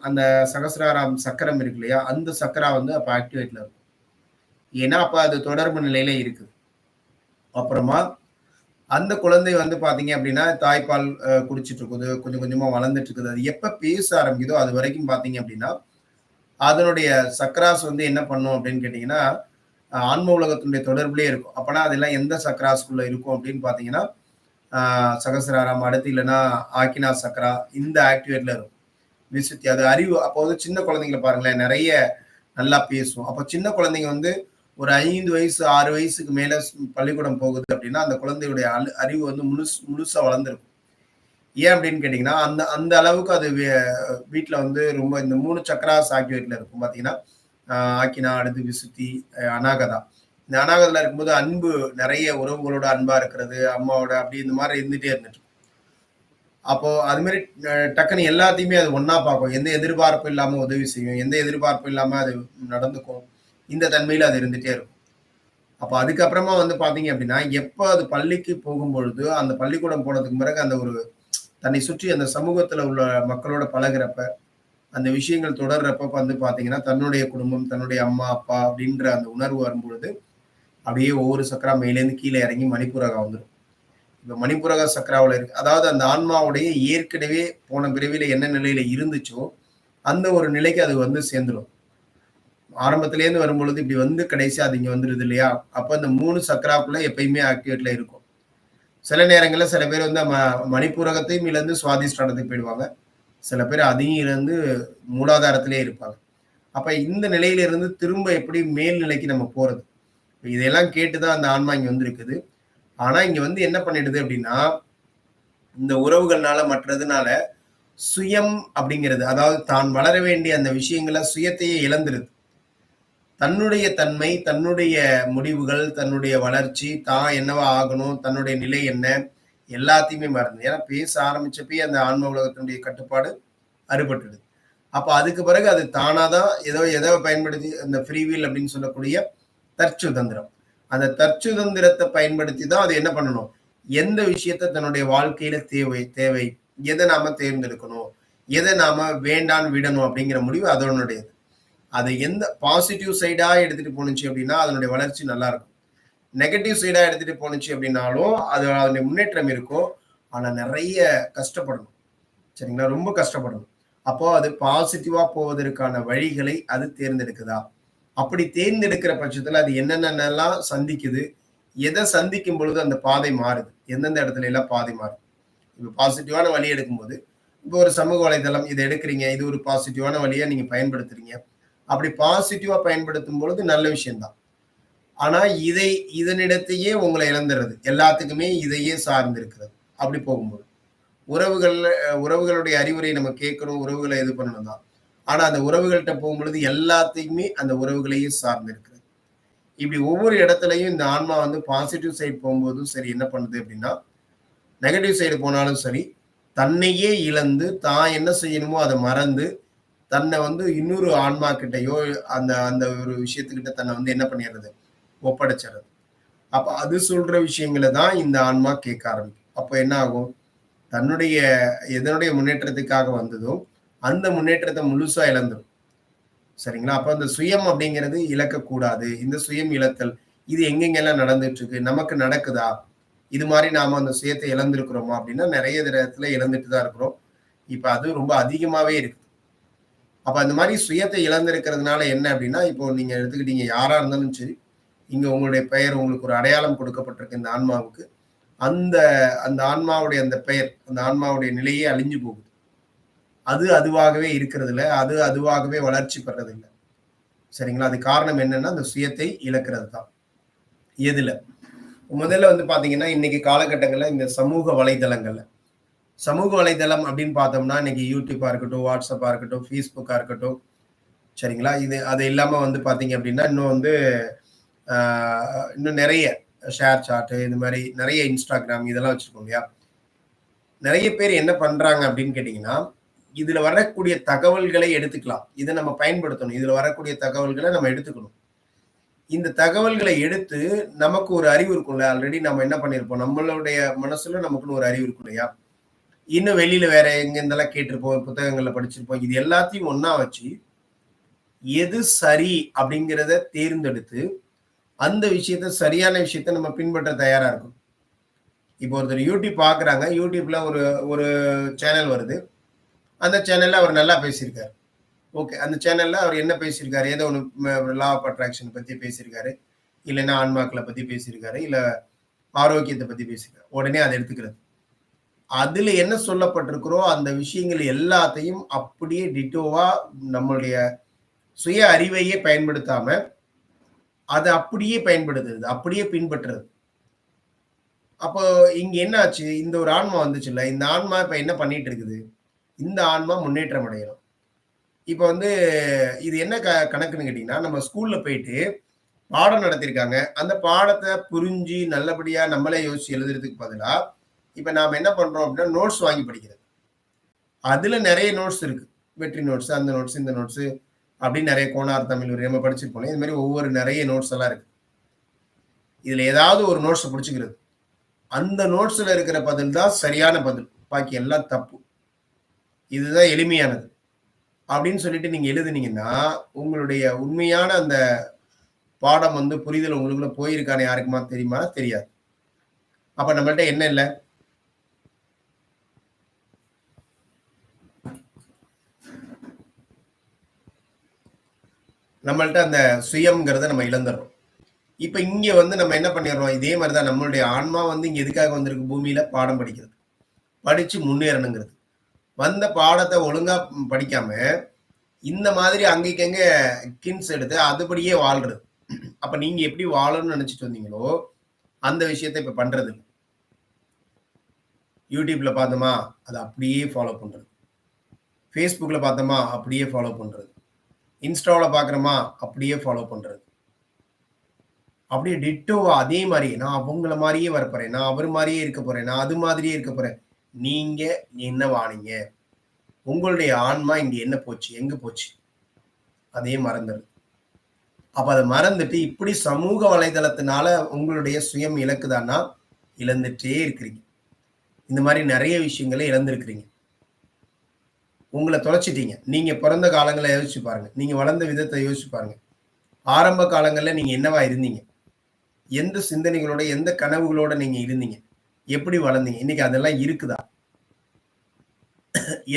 அந்த சகஸ்ராராம் சக்கரம் இருக்கு இல்லையா? அந்த சக்கரா வந்து அப்ப ஆக்டிவேட்ல இருக்கும். ஏன்னா, அப்ப அது தொடர்பு நிலையில இருக்குது. அப்புறமா அந்த குழந்தை வந்து பார்த்தீங்க அப்படின்னா, தாய்ப்பால் குடிச்சிட்டு இருக்குது. கொஞ்சம் கொஞ்சமா வளர்ந்துட்டு இருக்குது. அது எப்ப பேச ஆரம்பிக்குதோ, அது வரைக்கும் பார்த்தீங்க அப்படின்னா, அதனுடைய சக்ராஸ் வந்து என்ன பண்ணும் அப்படின்னு கேட்டீங்கன்னா, ஆன்ம உலகத்தினுடைய தொடர்பிலே இருக்கும். அப்பனா அதெல்லாம் எந்த சக்ராஸ்குள்ள இருக்கும் அப்படின்னு பார்த்தீங்கன்னா, சகசிராராம், அடுத்து இல்லன்னா ஆக்கினா சக்ரா, இந்த ஆக்டிவேட்ல இருக்கும். விசுத்தி அது அறிவு. அப்போ வந்து சின்ன குழந்தைங்கள பாருங்களேன், நெறைய நல்லா பேசும். அப்போ சின்ன குழந்தைங்க வந்து ஒரு 5 வயசு, 6 வயசுக்கு மேல பள்ளிக்கூடம் போகுது அப்படின்னா, அந்த குழந்தையுடைய அறிவு வந்து முழுசா வளர்ந்திருக்கும். ஏன் அப்படின்னு கேட்டீங்கன்னா, அந்த அந்த அளவுக்கு அது வீட்ல வந்து ரொம்ப இந்த 3 சக்ராஸ் ஆக்டிவேட்ல இருக்கும் பார்த்தீங்கன்னா, ஆக்கினா, அடுத்து விசுத்தி, அநாகதா. இந்த அநாகதால இருக்கும்போது அன்பு நெறைய உறவுகளோட அன்பா இருக்கிறது, அம்மாவோட அப்படி இந்த மாரி இருந்துட்டே இருந்துட்டு. அப்போ அது மாரி டக்குனு எல்லாத்தையுமே அது ஒண்ணா பார்க்கும். எந்த எதிர்பார்ப்பும் இல்லாம உதவி செய்யும். எந்த எதிர்பார்ப்பும் இல்லாம அது நடந்துக்கும். இந்த தன்மையில அது இருந்துட்டே இருக்கும். அப்ப அதுக்கப்புறமா வந்து பார்த்தீங்க அப்படின்னா, எப்ப அது பள்ளிக்கு போகும்பொழுது, அந்த பள்ளிக்கூடம் போனதுக்கு பிறகு அந்த ஒரு தன்னை சுற்றி அந்த சமூகத்துல உள்ள மக்களோட பழகுறப்ப, அந்த விஷயங்கள் தொடர்றப்ப வந்து பார்த்தீங்கன்னா, தன்னுடைய குடும்பம், தன்னுடைய அம்மா, அப்பா அப்படின்ற அந்த உணர்வு வரும்பொழுது, அப்படியே ஒவ்வொரு சக்கரா மேலேருந்து கீழ இறங்கி மணிப்பூரகா வந்துரும். இப்ப மணிப்பூரக சக்கராவுல இருக்கு. அதாவது அந்த ஆன்மாவுடைய ஏற்கனவே போன பிறவியில என்ன நிலையில இருந்துச்சோ, அந்த ஒரு நிலைக்கு அது வந்து சேர்ந்துரும். ஆரம்பத்திலேருந்து வரும்பொழுது இப்படி வந்து கடைசியா அது இங்க வந்துருது இல்லையா? அப்ப அந்த 3 சக்ராக்குள்ள எப்பயுமே ஆக்டிவேட்ல இருக்கும். சில நேரங்கள்ல சில பேர் வந்து மணிப்பூரகத்தையும் இழந்து சுவாதிஷ்டானத்துக்கு போயிடுவாங்க. சில பேர் அதையும் இழந்து மூலாதாரத்திலேயே இருப்பாங்க. அப்ப இந்த நிலையிலிருந்து திரும்ப எப்படி மேல் நிலைக்கு நம்ம போறது? இதையெல்லாம் கேட்டு தான் அந்த ஆன்மா இங்க வந்திருக்குது. ஆனா இங்க வந்து என்ன பண்ணிடுது அப்படின்னா, இந்த உறவுகள்னால மற்றதுனால சுயம் அப்படிங்கிறது, அதாவது தான் வளர வேண்டிய அந்த விஷயங்கள சுயத்தையே இழந்துருது. தன்னுடைய தன்மை, தன்னுடைய முடிவுகள், தன்னுடைய வளர்ச்சி, தான் என்னவா ஆகணும், தன்னுடைய நிலை என்ன, எல்லாத்தையுமே மறந்து. ஏன்னா பேச ஆரம்பிச்சப்பயே அந்த ஆன்ம உலகத்தினுடைய கட்டுப்பாடு அறுபட்டுடுது. அப்ப அதுக்கு பிறகு அது தானா தான் எதோ பயன்படுத்தி அந்த ஃப்ரீ வில் அப்படின்னு சொல்லக்கூடிய தற்சுதந்திரம். அந்த தற்சுதந்திரத்தை பயன்படுத்தி தான் அது என்ன பண்ணணும்? எந்த விஷயத்த தன்னுடைய வாழ்க்கையில தேவை, எத நாம தேர்ந்தெடுக்கணும், எத நாம வேண்டான்னு விடணும் அப்படிங்கிற முடிவு அதனுடையது. அதை எந்த பாசிட்டிவ் சைடா எடுத்துட்டு போணுச்சு அப்படின்னா, அதனுடைய வளர்ச்சி நல்லா இருக்கும். நெகட்டிவ் சைடா எடுத்துட்டு போணுச்சு அப்படின்னாலும், அதனுடைய முன்னேற்றம் இருக்கும். ஆனா நெறைய கஷ்டப்படணும். சரிங்களா? ரொம்ப கஷ்டப்படணும். அப்போ அது பாசிட்டிவா போவதற்கான வழிகளை அது தேர்ந்தெடுக்குதா? அப்படி தேர்ந்தெடுக்கிற பட்சத்துல அது என்னென்னலாம் சந்திக்குது? எத சந்திக்கும் பொழுது அந்த பாதை மாறுது? எந்தெந்த இடத்துல எல்லாம் பாதை மாறுது? இப்ப பாசிட்டிவான வழி எடுக்கும்போது, இப்போ ஒரு சமூக வலைதளம் இத எடுக்குறீங்க. இது ஒரு பாசிட்டிவான வழியா நீங்க பயன்படுத்துறீங்க. அப்படி பாசிட்டிவா பயன்படுத்தும் பொழுது நல்ல விஷயம் தான். ஆனா இதனிடத்தையே உங்கள இழந்துறது. எல்லாத்துக்குமே இதையே சார்ந்து இருக்கிறது. அப்படி போகும்போது. உறவுகளுடைய அறிவுரை நம்ம கேட்கணும். உறவுகள இது பண்ணணும் தான். ஆனா அந்த உறவுகள்ட்ட போகும்பொழுது எல்லாத்தையுமே அந்த உறவுகளையே சார்ந்து இருக்கிறது. இப்படி ஒவ்வொரு இடத்துலயும் இந்த ஆன்மா வந்து பாசிட்டிவ் சைடு போகும்போதும் சரி என்ன பண்ணுது அப்படின்னா, நெகட்டிவ் சைடு போனாலும் சரி, தன்னையே இழந்து தான் என்ன செய்யணுமோ அத மறந்து, தன்னை வந்து இன்னொரு ஆன்மா கிட்டயோ அந்த அந்த ஒரு விஷயத்துக்கிட்ட தன்னை வந்து என்ன பண்ணிடுறது? ஒப்படைச்சிடுறது. அப்ப அது சொல்ற விஷயங்கள தான் இந்த ஆன்மா கேட்க ஆரம்பிக்கும். அப்ப என்ன ஆகும்? தன்னுடைய எதனுடைய முன்னேற்றத்துக்காக வந்ததோ, அந்த முன்னேற்றத்த முழுசா இழந்துரும். சரிங்களா? அப்ப அந்த சுயம் அப்படிங்கிறது இழக்கக்கூடாது. இந்த சுயம் இழத்தல், இது எங்கெங்கெல்லாம் நடந்துட்டு இருக்கு? நமக்கு நடக்குதா? இது மாரி நாம அந்த சுயத்த இழந்திருக்கிறோமா? அப்படின்னா நெறைய இடத்துல இழந்துட்டு தான் இருக்கிறோம். இப்ப அது ரொம்ப அதிகமாவே இருக்கு. அப்ப அந்த மாரி சுயத்த இழந்திருக்கிறதுனால என்ன அப்படின்னா, இப்போ நீங்க எடுத்துக்கிட்டீங்க யாரா இருந்தாலும் சரி, இங்க உங்களுடைய பெயர் உங்களுக்கு ஒரு அடையாளம் கொடுக்கப்பட்டிருக்கு இந்த ஆன்மாவுக்கு. அந்த அந்த ஆன்மாவுடைய அந்த பெயர், அந்த ஆன்மாவுடைய நிலையே அழிஞ்சு போகுது. அது அதுவாகவே இருக்கிறதில்ல. அது அதுவாகவே வளர்ச்சி பெறதில்ல. சரிங்களா? அதுக்கு காரணம் என்னன்னா, அந்த சுயத்தை இழக்கிறது தான். எதுல? முதல்ல வந்து பார்த்தீங்கன்னா, இன்னைக்கு காலகட்டங்கள்ல இந்த சமூக வலைதளங்கள்ல. சமூக வலைதளம் அப்படின்னு பார்த்தோம்னா, இன்னைக்கு YouTubeஆ இருக்கட்டும், WhatsAppஆ இருக்கட்டும், Facebookஆ இருக்கட்டும், சரிங்களா? அது இல்லாம வந்து பார்த்தீங்க அப்படின்னா, இன்னும் வந்து அ இன்னும் நெறைய ஷேர் சாட் இது மாரி நெறைய Instagram இதெல்லாம் வச்சிருக்கோம் இல்லையா? நெறைய பேர் என்ன பண்றாங்க அப்படின்னு கேட்டீங்கன்னா, இதுல வரக்கூடிய தகவல்களை எடுத்துக்கலாம். இத நம்ம பயன்படுத்தணும். இதுல வரக்கூடிய தகவல்கள நம்ம எடுத்துக்கணும். இந்த தகவல்களை எடுத்து நமக்கு ஒரு அறிவு இருக்கும்ல. ஆல்ரெடி நம்ம என்ன பண்ணியிருப்போம், நம்மளுடைய மனசுல நமக்குன்னு ஒரு அறிவு இருக்கும் இல்லையா? இன்னும் வெளியில வேற எங்க இருந்தெல்லாம் கேட்டிருப்போம், புத்தகங்கள்ல படிச்சிருப்போம். இது எல்லாத்தையும் ஒண்ணா வச்சு, எது சரி அப்படிங்கிறத தேர்ந்தெடுத்து, அந்த சரியான விஷயத்த நம்ம பின்பற்ற தயாரா இருக்கணும். இப்போ ஒருத்தர் YouTube பார்க்குறாங்க. YouTubeல ஒரு ஒரு சேனல் வருது. அந்த சேனல்ல அவர் நல்லா பேசியிருக்காரு. ஓகே. அந்த சேனல்ல அவர் என்ன பேசியிருக்காரு? ஏதோ ஒண்ணு லா ஆஃப் அட்ராக்ஷன் பத்தி பேசியிருக்காரு. இல்லன்னா ஆன்மாக்கள பத்தி பேசியிருக்காரு. இல்ல ஆரோக்கியத்த பத்தி பேசியிருக்காரு. உடனே அத எடுத்துக்கிறது. அதுல என்ன சொல்லப்பட்டிருக்கிறோ, அந்த விஷயங்கள் எல்லாத்தையும் அப்படியே டிட்டோவா நம்மளுடைய சுய அறிவையே பயன்படுத்தாம, அத அப்படியே பயன்படுத்துறது. அப்படியே பின்பற்றுறது. அப்போ இங்க என்ன ஆச்சு? இந்த ஒரு ஆன்மா வந்துச்சுல்ல. இந்த ஆன்மா இப்ப என்ன பண்ணிட்டு இருக்குது? இந்த ஆன்மா முன்னேற்றம் அடையணும். இப்ப வந்து இது என்ன கணக்குன்னு கேட்டீங்கன்னா, நம்ம ஸ்கூல்ல போயிட்டு பாடம் நடத்தியிருக்காங்க. அந்த பாடத்த புரிஞ்சு நல்லபடியா நம்மளே யோசிச்சு எழுதுறதுக்கு பதிலா, இப்ப நாம என்ன பண்றோம் அப்படின்னா, நோட்ஸ் வாங்கி படிக்கிறது. அதுல நெறைய நோட்ஸ் இருக்கு. வெற்றி நோட்ஸ், அந்த நோட்ஸ், இந்த நோட்ஸ் அப்படின்னு நெறைய கோனார் தமிழ் உரை நம்ம படிச்சிருப்போம். இது மாரி ஒவ்வொரு நெறைய நோட்ஸ் எல்லாம் இருக்கு. இதுல ஏதாவது ஒரு நோட்ஸ புடிச்சுக்கிறது. அந்த நோட்ஸ்ல இருக்கிற பதில் தான் சரியான பதில். பாக்கி எல்லாம் தப்பு. இதுதான் எளிமையானது. அப்படின்னு சொல்லிட்டு நீங்க எழுதுனீங்கன்னா, உங்களுடைய உண்மையான அந்த பாடம் வந்து புரிதல் உங்களுக்குள்ள போயிருக்கான்னு யாருக்குமா தெரியுமா? தெரியாது. அப்ப நம்மள்ட்ட என்ன இல்ல? நம்மள்ட்ட அந்த சுயம்ங்கிறத நம்ம இழந்துர்றோம். இப்ப இங்க வந்து நம்ம என்ன பண்ணிடுறோம்? இதே மாரி தான் நம்மளுடைய ஆன்மா வந்து இங்க எதுக்காக வந்திருக்கு பூமியில? பாடம் படிக்கிறது. படிச்சு முன்னேறணுங்கிறது. வந்த பாடத்த ஒழுங்கா படிக்காம, இந்த மாதிரி அங்கேக்கங்க கிண்ட்ஸ் எடுத்து அதுபடியே வாழ்றது. அப்ப நீங்க எப்படி வாழணும்னு நெனச்சுட்டு வந்தீங்களோ, அந்த விஷயத்த இப்ப பண்றதில்ல. YouTubeல பார்த்தோமா, அத அப்படியே ஃபாலோ பண்றது. Facebookல பார்த்தோமா, அப்படியே ஃபாலோ பண்றது. Instaல பார்க்குறோமா, அப்படியே ஃபாலோ பண்றது. அப்படியே டிட்டோவா அதே மாரி, நான் அவங்கள மாரியே வரப்போறேன். நான் அவர் மாரியே இருக்க போறேன். நான் அது மாதிரியே இருக்க போறேன். நீங்க என்னவானீங்க? உங்களுடைய ஆன்மா இங்க என்ன போச்சு? எங்க போச்சு? அதையே மறந்துருது. அப்ப அத மறந்துட்டு இப்படி சமூக வலைதளத்தினால உங்களுடைய சுயம் இழக்குதான்னா, இழந்துட்டே இருக்கிறீங்க. இந்த மாரி நெறைய விஷயங்கள இழந்திருக்கிறீங்க. உங்கள தொலைச்சுட்டீங்க. நீங்க பொறந்த காலங்கள யோசிச்சு பாருங்க. நீங்க வளர்ந்த விதத்த யோசிச்சு பாருங்க. ஆரம்ப காலங்கள்ல நீங்க என்னவா இருந்தீங்க? எந்த சிந்தனைகளோட, எந்த கனவுகளோட நீங்க இருந்தீங்க? எப்படி வளர்ந்தீங்க? இன்னைக்கு அதெல்லாம் இருக்குதா?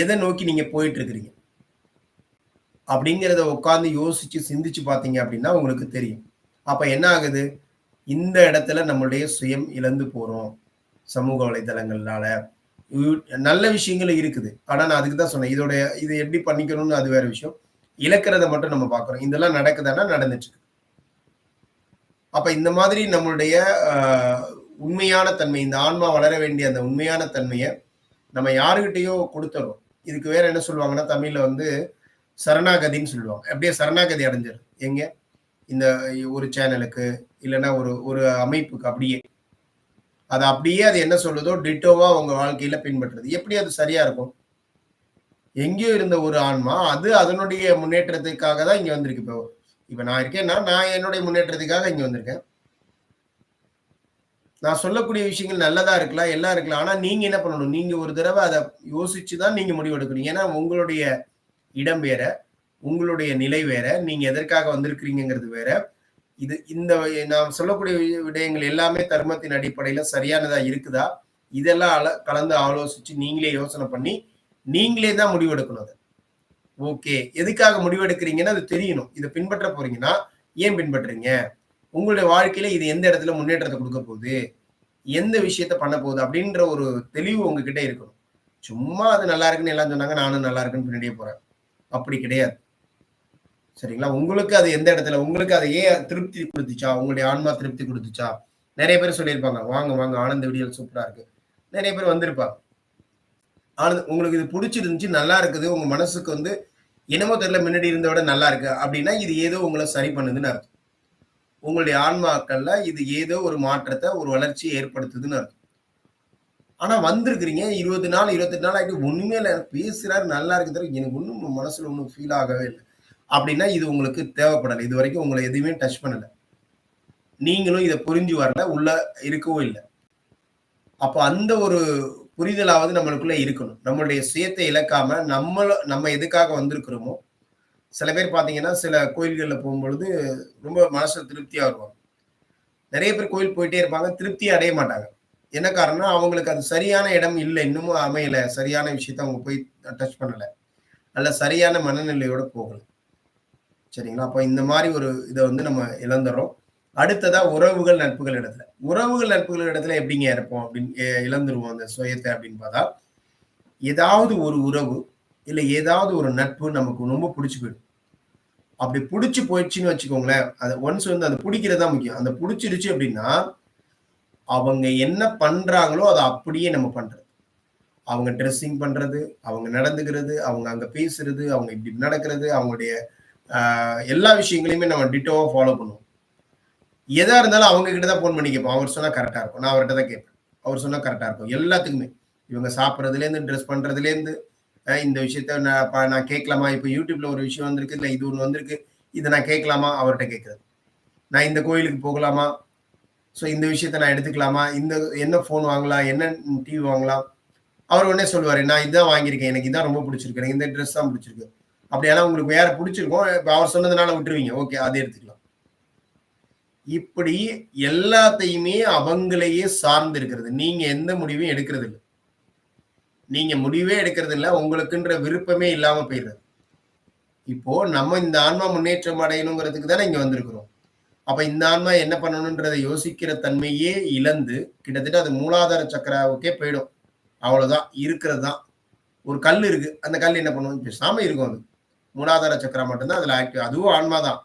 எத நோக்கி நீங்க போயிட்டு இருக்கிறீங்க? அப்படிங்கிறத உட்கார்ந்து யோசிச்சு, சிந்திச்சு பார்த்தீங்க அப்படின்னா உங்களுக்கு தெரியும். அப்ப என்ன ஆகுது? இந்த இடத்துல நம்மளுடைய சுயம் இழந்து போறோம். சமூக வலைதளங்கள்னால. யூ நல்ல விஷயங்களும் இருக்குது. ஆனா நான் அதுக்கு தான் சொன்னேன். இத எப்படி பண்ணிக்கணும்னு அது வேற விஷயம். இழக்கிறத மட்டும் நம்ம பார்க்குறோம். இதெல்லாம் நடக்குதான்னா நடந்துட்டு இருக்கு. அப்ப இந்த மாதிரி நம்மளுடைய அ உண்மையான தன்மை, இந்த ஆன்மா வளர வேண்டிய அந்த உண்மையான தன்மைய நம்ம யாருகிட்டயோ குடுத்துர்றோம். இதுக்கு வேற என்ன சொல்லுவாங்கன்னா, தமிழ்ல வந்து சரணாகதின்னு சொல்லுவாங்க. அப்படியே சரணாகதி அடைஞ்சிரும். எங்க? இந்த ஒரு சேனலுக்கு, இல்லன்னா ஒரு ஒரு அமைப்புக்கு அப்படியே. அது என்ன சொல்லுதோ டிட்டோவா உங்க வாழ்க்கையில பின்பற்றுது. எப்படி அது சரியா இருக்கும்? எங்கேயோ இருந்த ஒரு ஆன்மா, அது அதனுடைய முன்னேற்றத்துக்காக தான் இங்க வந்திருக்கு. இப்ப நான் இருக்கேன்னா, நான் என்னுடைய முன்னேற்றத்துக்காக இங்க வந்திருக்கேன். நான் சொல்லக்கூடிய விஷயங்கள் நல்லதா இருக்கலாம், எல்லாம் இருக்கலாம். ஆனா நீங்க என்ன பண்ணணும்? நீங்க ஒரு தடவ அத யோசிச்சு தான் நீங்க முடிவெடுக்கணும். ஏன்னா உங்களுடைய இடம் வேற, உங்களுடைய நிலை வேற, நீங்க எதற்காக வந்திருக்கிறீங்கங்கிறது வேற. இந்த நான் சொல்லக்கூடிய விடயங்கள் எல்லாமே தர்மத்தின் அடிப்படையில சரியானதா இருக்குதா? இதெல்லாம் கலந்து ஆலோசிச்சு நீங்களே யோசனை பண்ணி, நீங்களே தான் முடிவெடுக்கணும் அத. ஓகே. எதுக்காக முடிவெடுக்கிறீங்கன்னு அது தெரியணும். இத பின்பற்ற போறீங்கன்னா, ஏன் பின்பற்றீங்க? உங்களுடைய வாழ்க்கையில இது எந்த இடத்துல முன்னேற்றத்த குடுக்க போகுது? எந்த விஷயத்த பண்ண போகுது? அப்படின்ற ஒரு தெளிவு உங்ககிட்ட இருக்கணும். சும்மா அது நல்லா இருக்குன்னு எல்லாம் சொன்னாங்க, நானும் நல்லா இருக்குன்னு பின்னாடியே போறேன். அப்படி கிடையாது. சரிங்களா? உங்களுக்கு அது எந்த இடத்துல உங்களுக்கு அது ஏன் திருப்தி குடுத்துச்சா? உங்களுடைய ஆன்மா திருப்தி குடுத்துச்சா? நெறைய பேர் சொல்லியிருப்பாங்க. வாங்க, வாங்க ஆனந்த விடியல் சூப்பரா இருக்கு. நெறைய பேர் வந்திருப்பாங்க. உங்களுக்கு இது புடிச்சிருந்துச்சு, நல்லா இருக்குது. உங்க மனசுக்கு வந்து என்னமோ தெரியல முன்னாடி இருந்தத விட நல்லா இருக்கு. அப்படின்னா இது ஏதோ உங்கள சரி பண்ணுதுன்னு அர்த்தம். உங்களுடைய ஆன்மாக்கள்ல இது ஏதோ ஒரு மாற்றத்த, ஒரு வளர்ச்சிய ஏற்படுத்துதுன்னு அர்த்தம். ஆனா வந்திருக்கிறீங்க 20 நாள், 28 நாள் ஆயிட்டு ஒண்ணுமே இல்ல. பேசுறாரு நல்லா இருக்கு தவிர எனக்கு ஒண்ணும் மனசுல ஒண்ணும் ஃபீல் ஆகவே இல்ல. அப்படின்னா இது உங்களுக்கு தேவைப்படல. இதுவரைக்கும் உங்கள எதுவுமே டச் பண்ணல. நீங்களும் இத புரிஞ்சு வரல. உள்ள இருக்கவும் இல்ல. அப்ப அந்த ஒரு புரிதலாவது நம்மளுக்குள்ள இருக்கணும். நம்மளுடைய சுயத்தை இழக்காம நம்ம எதுக்காக வந்திருக்கிறோமோ, சில பேர் பார்த்தீங்கன்னா, சில கோயில்கள்ல போம்பொழுது ரொம்ப மனசுல திருப்தியா வருவாங்க. நெறைய பேர் கோயில் போயிட்டே இருப்பாங்க. திருப்தியே அடைய மாட்டாங்க. என்ன காரணம்னா, அவங்களுக்கு அது சரியான இடம் இல்ல. இன்னமும் அமையல. சரியான விஷயத்த அவங்க போய் டச் பண்ணல. அல்ல சரியான மனநிலையோட போகல. சரிங்களா? அப்ப இந்த மாரி ஒரு இத வந்து நம்ம இழந்துர்றோம். அடுத்ததா உறவுகள், நட்புகள் இடத்துல. உறவுகள், நட்புகள் இடத்துல எப்படிங்க இருப்போம் அப்படின்னு இழந்துருவோம் அந்த சுயத்த அப்படின்னு பார்த்தா, ஏதாவது ஒரு உறவு, இல்ல ஏதாவது ஒரு நட்பு நமக்கு ரொம்ப புடிச்சு போயிடும். அப்படி புடிச்சு போயிடுச்சுன்னு வச்சுக்கோங்களேன், அது ஒன்ஸ் வந்து அது புடிக்கிறது தான் முக்கியம். அந்த புடிச்சிருச்சு அப்படின்னா, அவங்க என்ன பண்றாங்களோ, அத அப்படியே நம்ம பண்றது. அவங்க ட்ரெஸ்ஸிங் பண்றது, அவங்க நடந்துக்கிறது, அவங்க அங்க பேசுறது, அவங்க இப்படி நடக்கிறது, அவங்களுடைய எல்லா விஷயங்களையுமே நம்ம டிட்டோவா ஃபாலோ பண்ணுவோம். எதா இருந்தாலும் அவங்க கிட்ட தான் ஃபோன் பண்ணி கேட்போம். அவர் சொன்னா கரெக்ட்டா இருக்கும். நான் அவர்ட்ட தான் கேட்பேன். அவர் சொன்னா கரெக்ட்டா இருக்கும். எல்லாத்துக்குமே. இவங்க சாப்பிடுறதுலேருந்து, டிரெஸ் பண்றதுலேருந்து, இந்த விஷயத்த நான் கேட்கலாமா? இப்ப YouTubeல ஒரு விஷயம் வந்திருக்கு. இல்ல இது ஒண்ணு வந்திருக்கு. இத நான் கேட்கலாமா? அவர்ட்ட கேட்கிறது. நான் இந்த கோயிலுக்கு போகலாமா? ஸோ இந்த விஷயத்த நான் எடுத்துக்கலாமா? என்ன ஃபோன் வாங்கலாம்? என்ன டிவி வாங்கலாம்? அவர் உடனே சொல்லுவாரு, "நான் இதான் வாங்கியிருக்கேன். எனக்கு இதான் ரொம்ப புடிச்சிருக்கு. எனக்கு இந்த ட்ரெஸ் தான் புடிச்சிருக்கு." அப்படியானா உங்களுக்கு வேற புடிச்சிருக்கும். இப்ப அவர் சொன்னதுனால விட்டுருவீங்க. ஓகே, அத எடுத்துக்கலாம். இப்படி எல்லாத்தையுமே அவங்களையே சார்ந்து இருக்கிறது. நீங்க எந்த முடிவையும் எடுக்கிறது இல்ல. நீங்க முடிவே எடுக்கிறது இல்ல. உங்களுக்குன்ற விருப்பமே இல்லாம போயிடுது. இப்போ நம்ம இந்த ஆன்மா முன்னேற்றம் அடையணுங்கிறதுக்கு தானே இங்க வந்திருக்கிறோம். அப்ப இந்த ஆன்மா என்ன பண்ணணும்ன்றத யோசிக்கிற தன்மையே இழந்து, கிட்டத்தட்ட அது மூலாதார சக்கராவுக்கே போயிடும். அவ்வளவுதான். இருக்கிறது தான். ஒரு கல் இருக்கு. அந்த கல் என்ன பண்ணும்? பேசாம இருக்கும் அது. மூலாதார சக்கரா மட்டும் தான் அதுல ஆக்டிவ். அதுவும் ஆன்மா தான்.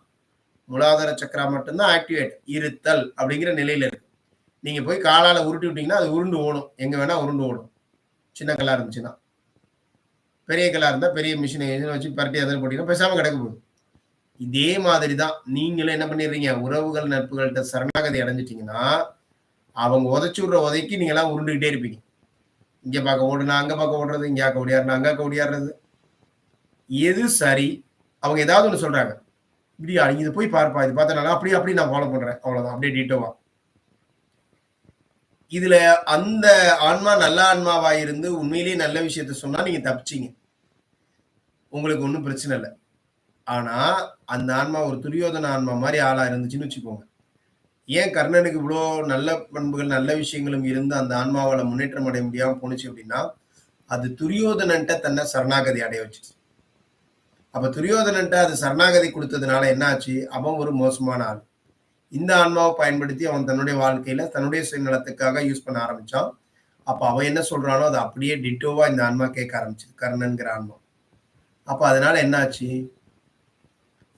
மூலாதார சக்கரா மட்டும் தான் ஆக்டிவேட். இருத்தல் அப்படிங்கிற நிலையில இருக்கு. நீங்க போய் காலால உருட்டி விட்டீங்கன்னா, அது உருண்டு ஓடும். எங்க வேணா உருண்டு ஓடும். சின்ன கல்லா இருந்துச்சுன்னா. பெரிய கல்லா இருந்தா பெரிய மிஷின வச்சு பெரட்டி அதில போட்டீங்கன்னா, பேசாம கிடக்க போகுது. இதே மாதிரி தான் நீங்களும் என்ன பண்ணிடுறீங்க, உறவுகள், நட்புகள்ட்ட சரணாகதி அடைஞ்சுட்டீங்கன்னா, அவங்க உதைச்சு விடுற உதைக்கு நீங்கலாம் உருண்டுகிட்டே இருப்பீங்க. இங்க பக்கம் ஓடுனா, அங்க பக்கம் ஓடுறது, இங்க ஓடியாருனா, அங்க ஓடியாடுறது. எது சரி? அவங்க ஏதாவது ஒண்ணு சொல்றாங்க. "இப்படியா? நீ இத போய் பாருப்பா. இது பார்த்தா நல்லா அப்படியே அப்படியே நான் ஃபாலோ பண்றேன்." அவ்வளோதான். அப்படியே டிட்டோவா. இதுல அந்த ஆன்மா நல்ல ஆன்மாவா இருந்து உண்மையிலேயே நல்ல விஷயத்த சொன்னா நீங்க தப்பிச்சீங்க. உங்களுக்கு ஒண்ணும் பிரச்சனை இல்ல. ஆனா, அந்த ஆன்மா ஒரு துரியோதன ஆன்மா மாரி ஆளா இருந்துச்சுன்னு வச்சுக்கோங்க. ஏன் கர்ணனுக்கு இவ்ளோ நல்ல பண்புகள், நல்ல விஷயங்களும் இருந்து அந்த ஆன்மாவால முன்னேற்றம் அடைய முடியாம போணுச்சு அப்டின்னா, அது துரியோதனன்ட்ட தன்ன சரணாகதி அடைய வச்சுச்சு. அப்ப துரியோதனன்ட்ட அது சரணாகதி குடுத்ததுனால என்ன ஆச்சு? அவன் ஒரு மோசமான ஆள். இந்த ஆன்மாவ பயன்படுத்தி அவன் தன்னுடைய வாழ்க்கையில தன்னுடைய சுயநலத்துக்காக யூஸ் பண்ண ஆரம்பிச்சான். அப்ப அவன் என்ன சொல்றானோ, அத அப்படியே டிட்டோவா இந்த ஆன்மா கேட்க ஆரம்பிச்சது. கர்ணன்ங்கிற ஆன்மா. அப்ப அதனால என்ன ஆச்சு?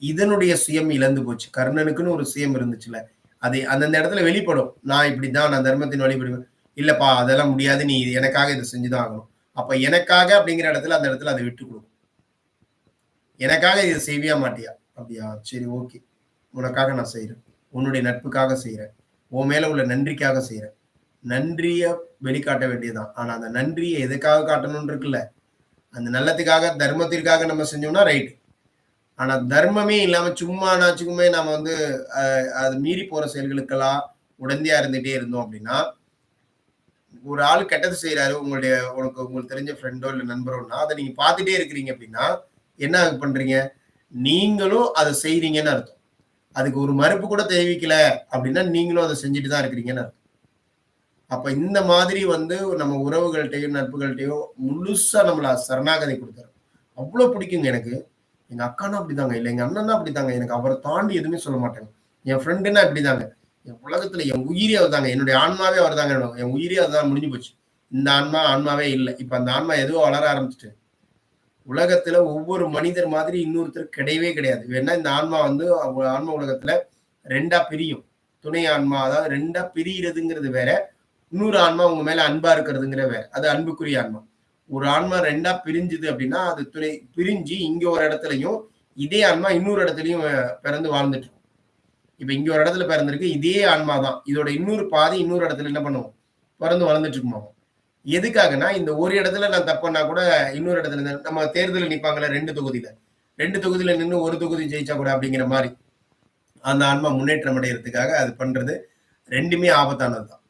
இதனுடைய சுயம் இழந்து போச்சு. கர்ணனுக்குன்னு ஒரு சுயம் இருந்துச்சுல்ல. அது அந்தந்த இடத்துல வெளிப்படும். நான் இப்படிதான் நான் தர்மத்தின் வழிபடுவேன். இல்லப்பா அதெல்லாம் முடியாது. நீ எனக்காக இத செஞ்சு தான் ஆகணும். அப்ப எனக்காக அப்படிங்கிற இடத்துல அந்த இடத்துல அத விட்டுக் குடு. எனக்காக இத செய்வியா மாட்டியா? அப்படியா? சரி ஓகே. உனக்காக நான் செய்றேன். உன்னுடைய நட்புக்காக செய்றேன். உன் மேல உள்ள நன்றிக்காக செய்றேன். நன்றிய வெளிக்காட்ட வேண்டியது தான். ஆனா அந்த நன்றிய எதுக்காக காட்டணும்னு இருக்குல்ல. அந்த நல்லதுக்காக, தர்மத்திற்காக நம்ம செஞ்சோம்னா ரைட். ஆனா தர்மமே இல்லாம சும்மா நாச்சுக்குமே நாம வந்து அது மீறி போற செயல்களுக்கெல்லாம் உடந்தையா இருந்துட்டே இருந்தோம் அப்படின்னா, ஒரு ஆள் கெட்டது செய்யறாரு உங்களுக்கு தெரிஞ்ச ஃப்ரெண்டோ இல்ல நண்பரோன்னா, அதை நீங்க பார்த்துட்டே இருக்கிறீங்க அப்படின்னா, என்ன பண்றீங்க? நீங்களும் அதை செய்றீங்கன்னு அர்த்தம். அதுக்கு ஒரு மறுப்பு கூட தெரிவிக்கல அப்படின்னா, நீங்களும் அதை செஞ்சுட்டு தான் இருக்கிறீங்கன்னு அர்த்தம். அப்ப இந்த மாதிரி நம்ம உறவுகள்ட்டயும், நட்புகள்ட்டயும் முழுசா நம்மள சரணாகதி குடுத்தாரு. அவ்ளோ பிடிக்குங்க எனக்கு. எங்க அக்கான்னா அப்படிதாங்க. இல்ல எங்க அண்ணன்னா அப்படிதாங்க. எனக்கு அவர தாண்டி எதுவுமே சொல்ல மாட்டேங்க. என் ஃப்ரெண்டுன்னா இப்படிதாங்க. என் உலகத்துல என் உயிரே அவர்தாங்க. என்னுடைய ஆன்மாவே அவர்தாங்க. என் உயிரே அதுதான் முடிஞ்சு போச்சு. இந்த ஆன்மாவே இல்ல. இப்ப அந்த ஆன்மா எதுவோ வளர ஆரம்பிச்சுட்டு. உலகத்துல ஒவ்வொரு மனிதர் மாதிரி இன்னொருத்தர் கிடையவே கிடையாது. வேணா இந்த ஆன்மா ஆன்ம உலகத்துல 2ஆ பிரியும். துணை ஆன்மா அதாவது 2ஆ பிரியறதுங்கிறது வேற. இன்னொரு ஆன்மா உங்க மேல அன்பா இருக்கிறதுங்கிற வேற. அது அன்புக்குரிய ஆன்மா. ஒரு ஆன்மா 2ஆ பிரிஞ்சுது அப்படின்னா, அது பிரிஞ்சு இங்க ஒரு இடத்துலயும், இதே ஆன்மா இன்னொரு இடத்துலயும் பிறந்து வாழ்ந்துட்டு இருக்கும். இப்ப இங்க ஒரு இடத்துல பிறந்திருக்கு. இதே ஆன்மா தான். இதோட இன்னொரு பாதி இன்னொரு இடத்துல என்ன பண்ணும்? பிறந்து வளர்ந்துட்டு இருக்குமாம். எதுக்காகன்னா, இந்த ஒரு இடத்துல நான் தப்பு பண்ணா கூட இன்னொரு இடத்துல நம்ம தேர்தல்ல நிப்பாங்கல்ல 2 தொகுதியில. 2 தொகுதியில நின்னு ஒரு தொகுதி ஜெயிச்சா கூட அப்படிங்கிற மாரி. அந்த ஆன்மா முன்னேற்றம் அடையறதுக்காக அது பண்றது 2மே ஆபத்தானது தான்.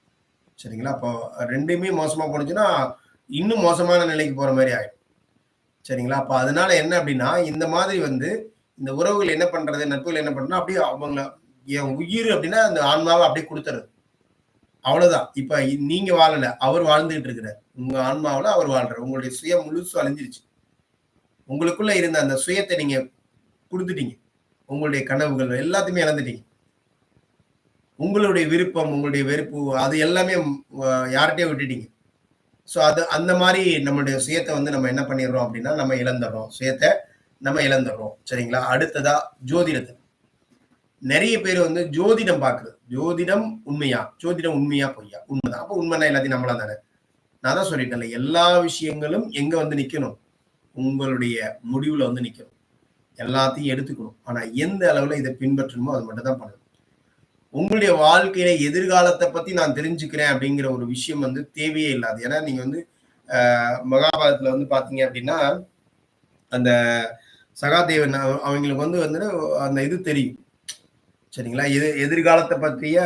சரிங்களா? அப்போ 2மே மோசமா போனுச்சுன்னா, இன்னும் மோசமான நிலைக்கு போற மாரி ஆயிடும். சரிங்களா? அப்ப அதனால என்ன அப்படின்னா, இந்த மாதிரி இந்த உறவுகள் என்ன பண்றது, நட்புகள் என்ன பண்றதுன்னா, அப்படியே அவங்கள என் உயிர் அப்படின்னா அந்த ஆன்மாவ அப்படியே குடுத்துறது. அவ்வளவுதான். இப்ப நீங்க வாழல. அவர் வாழ்ந்துகிட்டு இருக்கிறார். உங்க ஆன்மாவுல அவர் வாழ்றார். உங்களுடைய சுயம் முழுசும் அழிஞ்சிருச்சு. உங்களுக்குள்ள இருந்த அந்த சுயத்த நீங்க குடுத்துட்டீங்க. உங்களுடைய கனவுகள் எல்லாத்தையுமே இழந்துட்டீங்க. உங்களுடைய விருப்பம், உங்களுடைய வெறுப்பு அது எல்லாமே யார்ட்டயோ விட்டுட்டீங்க. சோ அந்த மாரி நம்முடைய சுயத்த நம்ம என்ன பண்ணிடுறோம் அப்படின்னா, நம்ம இழந்துடுறோம். சுயத்த நம்ம இழந்துடுறோம். சரிங்களா? அடுத்ததா ஜோதிடத்துல. நெறைய பேர் ஜோதிடம் பார்க்குறது. ஜோதிடம் உண்மையா? ஜோதிடம் உண்மையா? பொய்யா? உண்மைதான். அப்ப உண்மைன்னா எல்லாத்தையும் நம்பலாம் தானே. நான் தான் சொல்லிட்டேன்ல. எல்லா விஷயங்களும் எங்க நிக்கணும்? உங்களுடைய முடிவுல நிக்கணும். எல்லாத்தையும் எடுத்துக்கணும். ஆனா எந்த அளவுல இத பின்பற்றணுமோ அது மட்டும் தான் பண்ணணும். உங்களுடைய வாழ்க்கையில எதிர்காலத்த பத்தி நான் தெரிஞ்சுக்கிறேன் அப்படிங்கிற ஒரு விஷயம் தேவையே இல்லாது. ஏன்னா நீங்க மகாபாரதத்துல பார்த்தீங்க அப்படின்னா, அந்த சகாதேவன் அவங்களுக்கு அந்த இது தெரியும். சரிங்களா? எதிர்காலத்த பற்றிய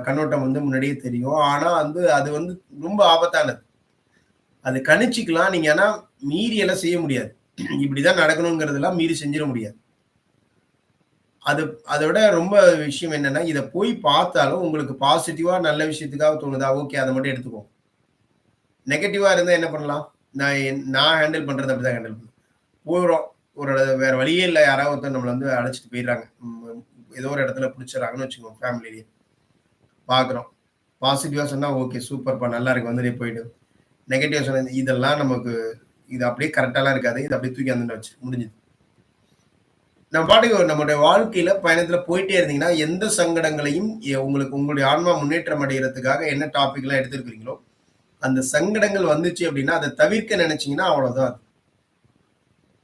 கண்ணோட்டம் முன்னாடியே தெரியும். ஆனா அது ரொம்ப ஆபத்தானது. அது கணிச்சுக்கலாம். நீங்க ஆனா மீறி எல்லாம் செய்ய முடியாது. இப்படிதான் நடக்கணுங்கிறதெல்லாம் மீறி செஞ்சிட முடியாது. அதோட ரொம்ப விஷயம் என்னன்னா, இத போய் பார்த்தாலும் உங்களுக்கு பாசிட்டிவா நல்ல விஷயத்துக்காக தோணுதா? ஓகே. அத மட்டும் எடுத்துக்கோங்க. நெகட்டிவா இருந்தா என்ன பண்ணலாம்? நான் ஹேண்டில் பண்றது அப்படிதான் ஹேண்டில் பண்ணுவேன். போறோம். வேற வழியே இல்ல. யாராவது ஒருத்தர் நம்மள அழைச்சுட்டு போயிடுறாங்க. ஏதோ ஒரு இடத்துல பிடிச்சிடுறாங்கன்னு வச்சுக்கோங்க ஃபேமிலிலயே. பார்க்குறோம். பாசிட்டிவா சொன்னா ஓகே சூப்பர்ப்பா நல்லா இருக்கு வந்துட்டே போயிடு. நெகட்டிவா சொன்னா இதெல்லாம் நமக்கு இது அப்படியே கரெக்டாலாம் இருக்காது. இத அப்படியே தூக்கி அந்தாண்ட வச்சு முடிஞ்சுது. நம்ம பாட்டுக்கு நம்முடைய வாழ்க்கையில பயணத்துல போயிட்டே இருந்தீங்கன்னா, எந்த சங்கடங்களையும் உங்களுடைய ஆன்மா முன்னேற்றம் அடையறதுக்காக என்ன டாபிக்லாம் எடுத்திருக்கிறீங்களோ, அந்த சங்கடங்கள் வந்துச்சு அப்படின்னா, அத தவிர்க்க நினைச்சீங்கன்னா அவ்வளவுதான்.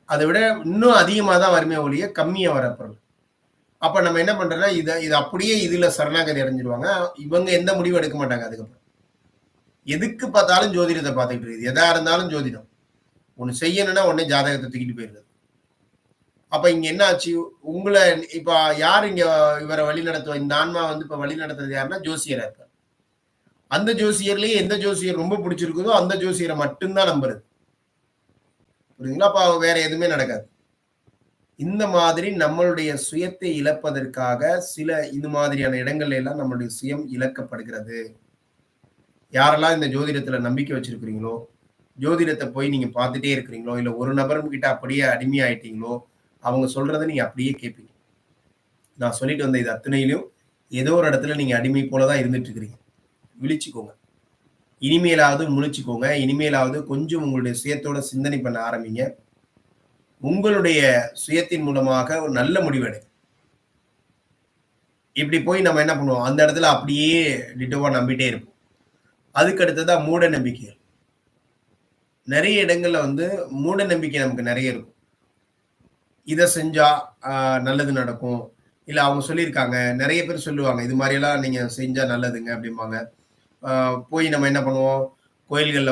அத விட இன்னும் அதிகமா தான் வருமே ஒழிய கம்மியா வரப்போறது. அப்ப நம்ம என்ன பண்றோம்னா, இத அப்படியே இதுல சரணாகதி அடைஞ்சிருவாங்க. இவங்க எந்த முடிவும் எடுக்க மாட்டாங்க அதுக்கப்புறம். எதுக்கு பார்த்தாலும் ஜோதிடத்த பார்த்துக்கிட்டு இருக்குது. எதா இருந்தாலும் ஜோதிடம். ஒண்ணு செய்யணும்னா உடனே ஜாதகத்த தூக்கிட்டு போயிடுறது. அப்ப இங்க என்ன ஆச்சு? இப்ப யார் இங்க இவர வழி நடத்துவா? இந்த ஆன்மா இப்ப வழி நடத்துறது யாருன்னா ஜோசியரா இருப்பார். அந்த ஜோசியர்லயே எந்த ஜோசியர் ரொம்ப பிடிச்சிருக்குதோ அந்த ஜோசியரை மட்டும் தான் நம்புறது. புரியுதுங்களா? அப்ப வேற எதுவுமே நடக்காது. இந்த மாதிரி நம்மளுடைய சுயத்தை இழப்பதற்காக இது மாதிரியான இடங்கள்ல எல்லாம் நம்மளுடைய சுயம் இழக்கப்படுகிறது. யாரெல்லாம் இந்த ஜோதிடத்துல நம்பிக்கை வச்சிருக்கிறீங்களோ, ஜோதிடத்தை போய் நீங்க பார்த்துட்டே இருக்கிறீங்களோ, இல்ல ஒரு நபர்கிட்ட அப்படியே அடிமையாயிட்டீங்களோ, அவங்க சொல்றத நீங்க அப்படியே கேட்பீங்க. நான் சொல்லிட்டு வந்த இது அத்தனையிலும் ஏதோ ஒரு இடத்துல நீங்க அடிமை போல தான் இருந்துட்டு இருக்கிறீங்க. விழிச்சுக்கோங்க. இனிமேலாவது முழிச்சுக்கோங்க. இனிமேலாவது கொஞ்சம் உங்களுடைய சுயத்தோட சிந்தனை பண்ண ஆரம்பிங்க. உங்களுடைய சுயத்தின் மூலமாக ஒரு நல்ல முடிவு எடுங்க. இப்படி போய் நம்ம என்ன பண்ணுவோம்? அந்த இடத்துல அப்படியே டிட்டோவா நம்பிட்டே இருப்போம். அதுக்கு அடுத்ததா மூட நம்பிக்கைகள். நெறைய இடங்கள்ல மூட நம்பிக்கை நமக்கு நெறைய இருக்கும். இத செஞ்சா நல்லது நடக்கும். இல்ல அவங்க சொல்லியிருக்காங்க. நெறைய பேர் சொல்லுவாங்க. இது மாரியெல்லாம் நீங்க செஞ்சா நல்லதுங்க அப்படிம்பாங்க. போய் நம்ம என்ன பண்ணுவோம்? கோயில்கள்ல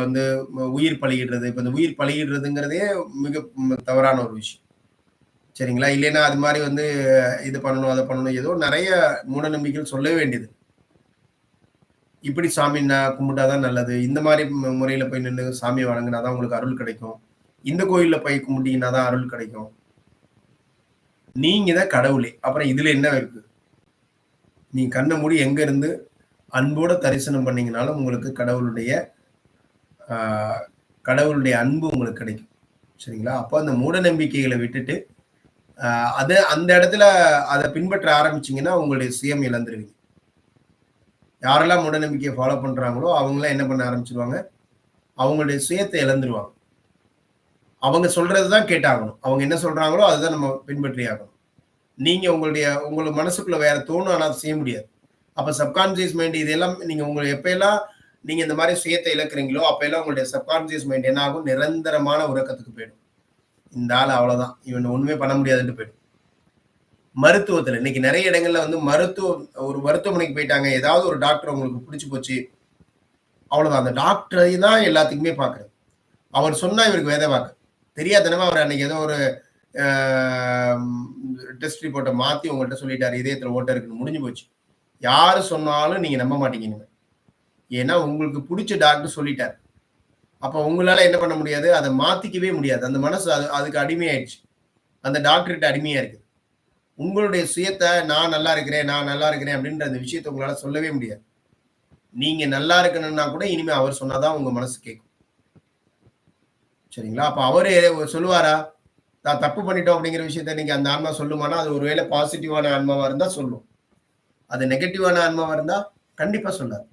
உயிர் பலியிடுறது. இப்ப இந்த உயிர் பலியிடுறதுங்கிறதே மிக தவறான ஒரு விஷயம். சரிங்களா? இல்லைன்னா அது மாரி இது பண்ணணும், அத பண்ணணும். ஏதோ நெறைய மூட நம்பிக்கைகள் சொல்ல வேண்டியது. இப்படி சாமி கும்பிட்டாதான் நல்லது. இந்த மாதிரி முறையில போய் நின்னு சாமிய வணங்குனா தான் உங்களுக்கு அருள் கிடைக்கும். இந்த கோயில்ல போய் கும்பிட்டீங்கன்னா தான் அருள் கிடைக்கும். நீங்க தான் கடவுளே. அப்புறம் இதுல என்ன இருக்கு? நீங்க கண்ண மூடி எங்க இருந்து அன்போட தரிசனம் பண்ணீங்கனாலும் உங்களுக்கு ஆ கடவுளுடைய அன்பு உங்களுக்கு கிடைக்கும். சரிங்களா? அப்ப அந்த மூட நம்பிக்கைகள விட்டுட்டு, அந்த இடத்துல அத பின்பற்ற ஆரம்பிச்சீங்கன்னா, உங்களுடைய சுயம் இழந்துருவீங்க. யாரெல்லாம் மூட நம்பிக்கைய ஃபாலோ பண்றாங்களோ, அவங்கலாம் என்ன பண்ண ஆரம்பிச்சுருவாங்க? அவங்களுடைய சுயத்த இழந்துருவாங்க. அவங்க சொல்றது தான் கேட்டாகணும். அவங்க என்ன சொல்றாங்களோ, அதுதான் நம்ம பின்பற்றி ஆகணும். நீங்க உங்க மனசுக்குள்ள வேற தோணும். ஆனா, அத செய்ய முடியாது. அப்ப சப்கான்ஷியஸ் மைண்ட் இதெல்லாம் நீங்க எப்பயெல்லாம் நீங்க இந்த மாரி சுயத்த இழக்கிறீங்களோ, அப்பயெல்லாம் உங்களுடைய சப்கான்ஷியஸ் மைண்ட் என்ன ஆகும்? நிரந்தரமான உறக்கத்துக்கு போயிடும். இந்த ஆள் அவ்வளவுதான். இவன ஒண்ணுமே பண்ண முடியாதுன்ட்டு போயிடும். மருத்துவத்துல இன்னைக்கு நெறைய இடங்கள்ல வந்து ஒரு மருத்துவமனைக்கு போயிட்டாங்க. ஏதாவது ஒரு டாக்டர் உங்களுக்கு புடிச்சு போச்சு. அவ்வளவுதான். அந்த டாக்டரை தான் எல்லாத்துக்குமே பார்க்குறது. அவர் சொன்னா இவருக்கு வேத வாக்கு. தெரியாதனமா அவர் அன்னைக்கு ஏதோ ஒரு டெஸ்ட் ரிப்போர்ட்ட மாத்தி உங்கள்ட்ட சொல்லிட்டாரு. இதயத்துல ஓட்டை இருக்குன்னு முடிஞ்சு போச்சு. யாரு சொன்னாலும் நீங்க நம்ப மாட்டீங்க இனிமே. ஏன்னா உங்களுக்கு புடிச்ச டாக்டர் சொல்லிட்டாரு. அப்ப உங்களால என்ன பண்ண முடியாது? அத மாத்திக்கவே முடியாது. அந்த மனசு அதுக்கு அடிமையாயிடுச்சு. அந்த டாக்டர்கிட்ட அடிமையா இருக்கு. உங்களுடைய சுயத்த நான் நல்லா இருக்கிறேன், நான் நல்லா இருக்கிறேன் அப்படின்ற அந்த விஷயத்த உங்களால சொல்லவே முடியாது. நீங்க நல்லா இருக்கணும்னா கூட இனிமே அவர் சொன்னாதான் உங்க மனசு கேட்கும். சரிங்களா? அப்ப அவரு சொல்லுவாரா? நான் தப்பு பண்ணிட்டோம் அப்படிங்கிற விஷயத்த நீங்க அந்த ஆன்மா சொல்லுமானா, அது ஒருவேளை பாசிட்டிவான ஆன்மாவா இருந்தா சொல்லும். அது நெகட்டிவான ஆன்மாவா இருந்தா கண்டிப்பா சொல்லாது.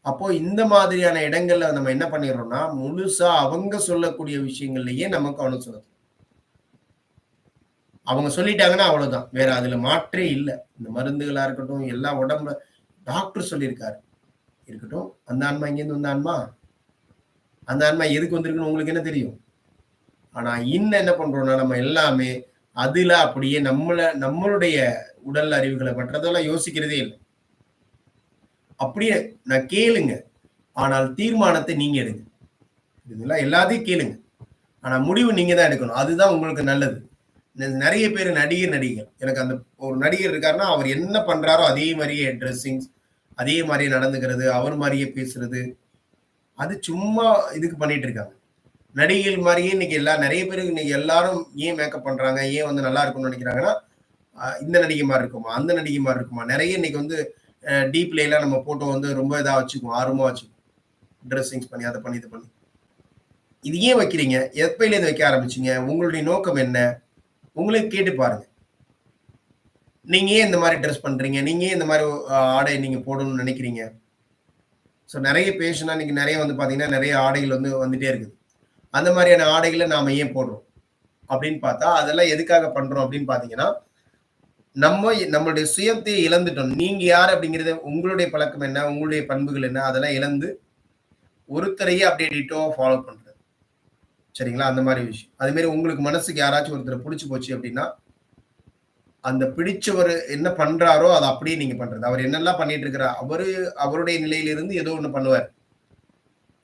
அப்போ இந்த மாதிரியான இடங்கள்ல நம்ம என்ன பண்ணிடுறோம்னா, முழுசா அவங்க சொல்லக்கூடிய விஷயங்கள்லயே நம்ம கவனம் செலுத்தணும். அவங்க சொல்லிட்டாங்கன்னா அவ்வளவுதான். வேற அதுல மாற்றே இல்ல. இந்த மருந்துகளா இருக்கட்டும், எல்லா டாக்டர் சொல்லியிருக்காரு. இருக்கட்டும். அந்த ஆன்மா இங்கேருந்து வந்த ஆன்மா? அந்த ஆன்மா எதுக்கு வந்திருக்குன்னு உங்களுக்கு என்ன தெரியும்? ஆனா இன்னும் என்ன பண்றோம்னா, நம்ம எல்லாமே அதுல அப்படியே நம்மளுடைய உடல் அறிவுகள மற்றதெல்லாம் யோசிக்கிறதே இல்ல. அப்படியே நான் கேளுங்க. ஆனால் தீர்மானத்தை நீங்க எடுங்க. இதெல்லாம் எல்லாத்தையும் கேளுங்க. ஆனா முடிவு நீங்க தான் எடுக்கணும். அதுதான் உங்களுக்கு நல்லது. நெறைய பேர் நடிகர். எனக்கு அந்த ஒரு நடிகர் இருக்காருன்னா, அவர் என்ன பண்றாரோ அதே மாரியே ட்ரெஸ்ஸிங்ஸ், அதே மாரியே நடந்துக்கிறது, அவர் மாரியே பேசுறது. அது சும்மா இதுக்கு பண்ணிட்டு இருக்காங்க. நடிகைகள் மாரியே இன்னைக்கு நெறைய பேருக்கு இன்னைக்கு எல்லாரும் ஏன் மேக்கப் பண்றாங்க? ஏன் வந்து நல்லா இருக்கணும்னு நெனைக்கிறாங்கன்னா, இந்த நடிகை மாரி இருக்குமா? அந்த நடிகை மாரி இருக்குமா? நெறைய இன்னைக்கு வந்து டீப்லேலாம் நம்ம ஃபோட்டோ வந்து ரொம்ப இதா வச்சுக்குவோம். ஆர்வமா வச்சுக்குவோம். ட்ரெஸ்ஸிங்ஸ் பண்ணி, அத பண்ணி, இத பண்ணி. இது ஏன் வைக்கிறீங்க? எப்பயிலேருந்து வைக்க ஆரம்பிச்சீங்க? உங்களுடைய நோக்கம் என்ன? உங்களே கேட்டு பாருங்க. நீங்க ஏன் இந்த மாரி ட்ரெஸ் பண்றீங்க? நீங்க ஏன் இந்த மாரி ஆடை நீங்க போடணும்னு நெனைக்கிறீங்க? நெறைய பேஷனா இன்னைக்கு நெறைய வந்து பார்த்தீங்கன்னா, நெறைய ஆடைகள் வந்து வந்துட்டே இருக்குது. அந்த மாரியான ஆடைகள நாம ஏன் போடுறோம்? அப்படின்னு பார்த்தா, அதெல்லாம் எதுக்காக பண்றோம் அப்படின்னு பார்த்தீங்கன்னா, நம்மளுடைய சுயத்தை இழந்துட்டோம். நீங்க யார் அப்படிங்கிறத உங்களுடைய பழக்கம் என்ன? உங்களுடைய பண்புகள் என்ன? அதெல்லாம் இழந்து ஒருத்தரையே அப்படியே டிட்டோவா ஃபாலோ பண்றது. சரிங்களா? அந்த மாரி விஷயம். அதே மாரி உங்களுக்கு மனசுக்கு யாராச்சும் ஒருத்தர புடிச்சு போச்சு அப்படின்னா, அந்த பிடிச்சவரு என்ன பண்றாரோ, அத அப்படியே நீங்க பண்றது. அவர் என்னெல்லாம் பண்ணிட்டு இருக்கிறார், அவருடைய நிலையிலிருந்து ஏதோ ஒண்ணு பண்ணுவார்.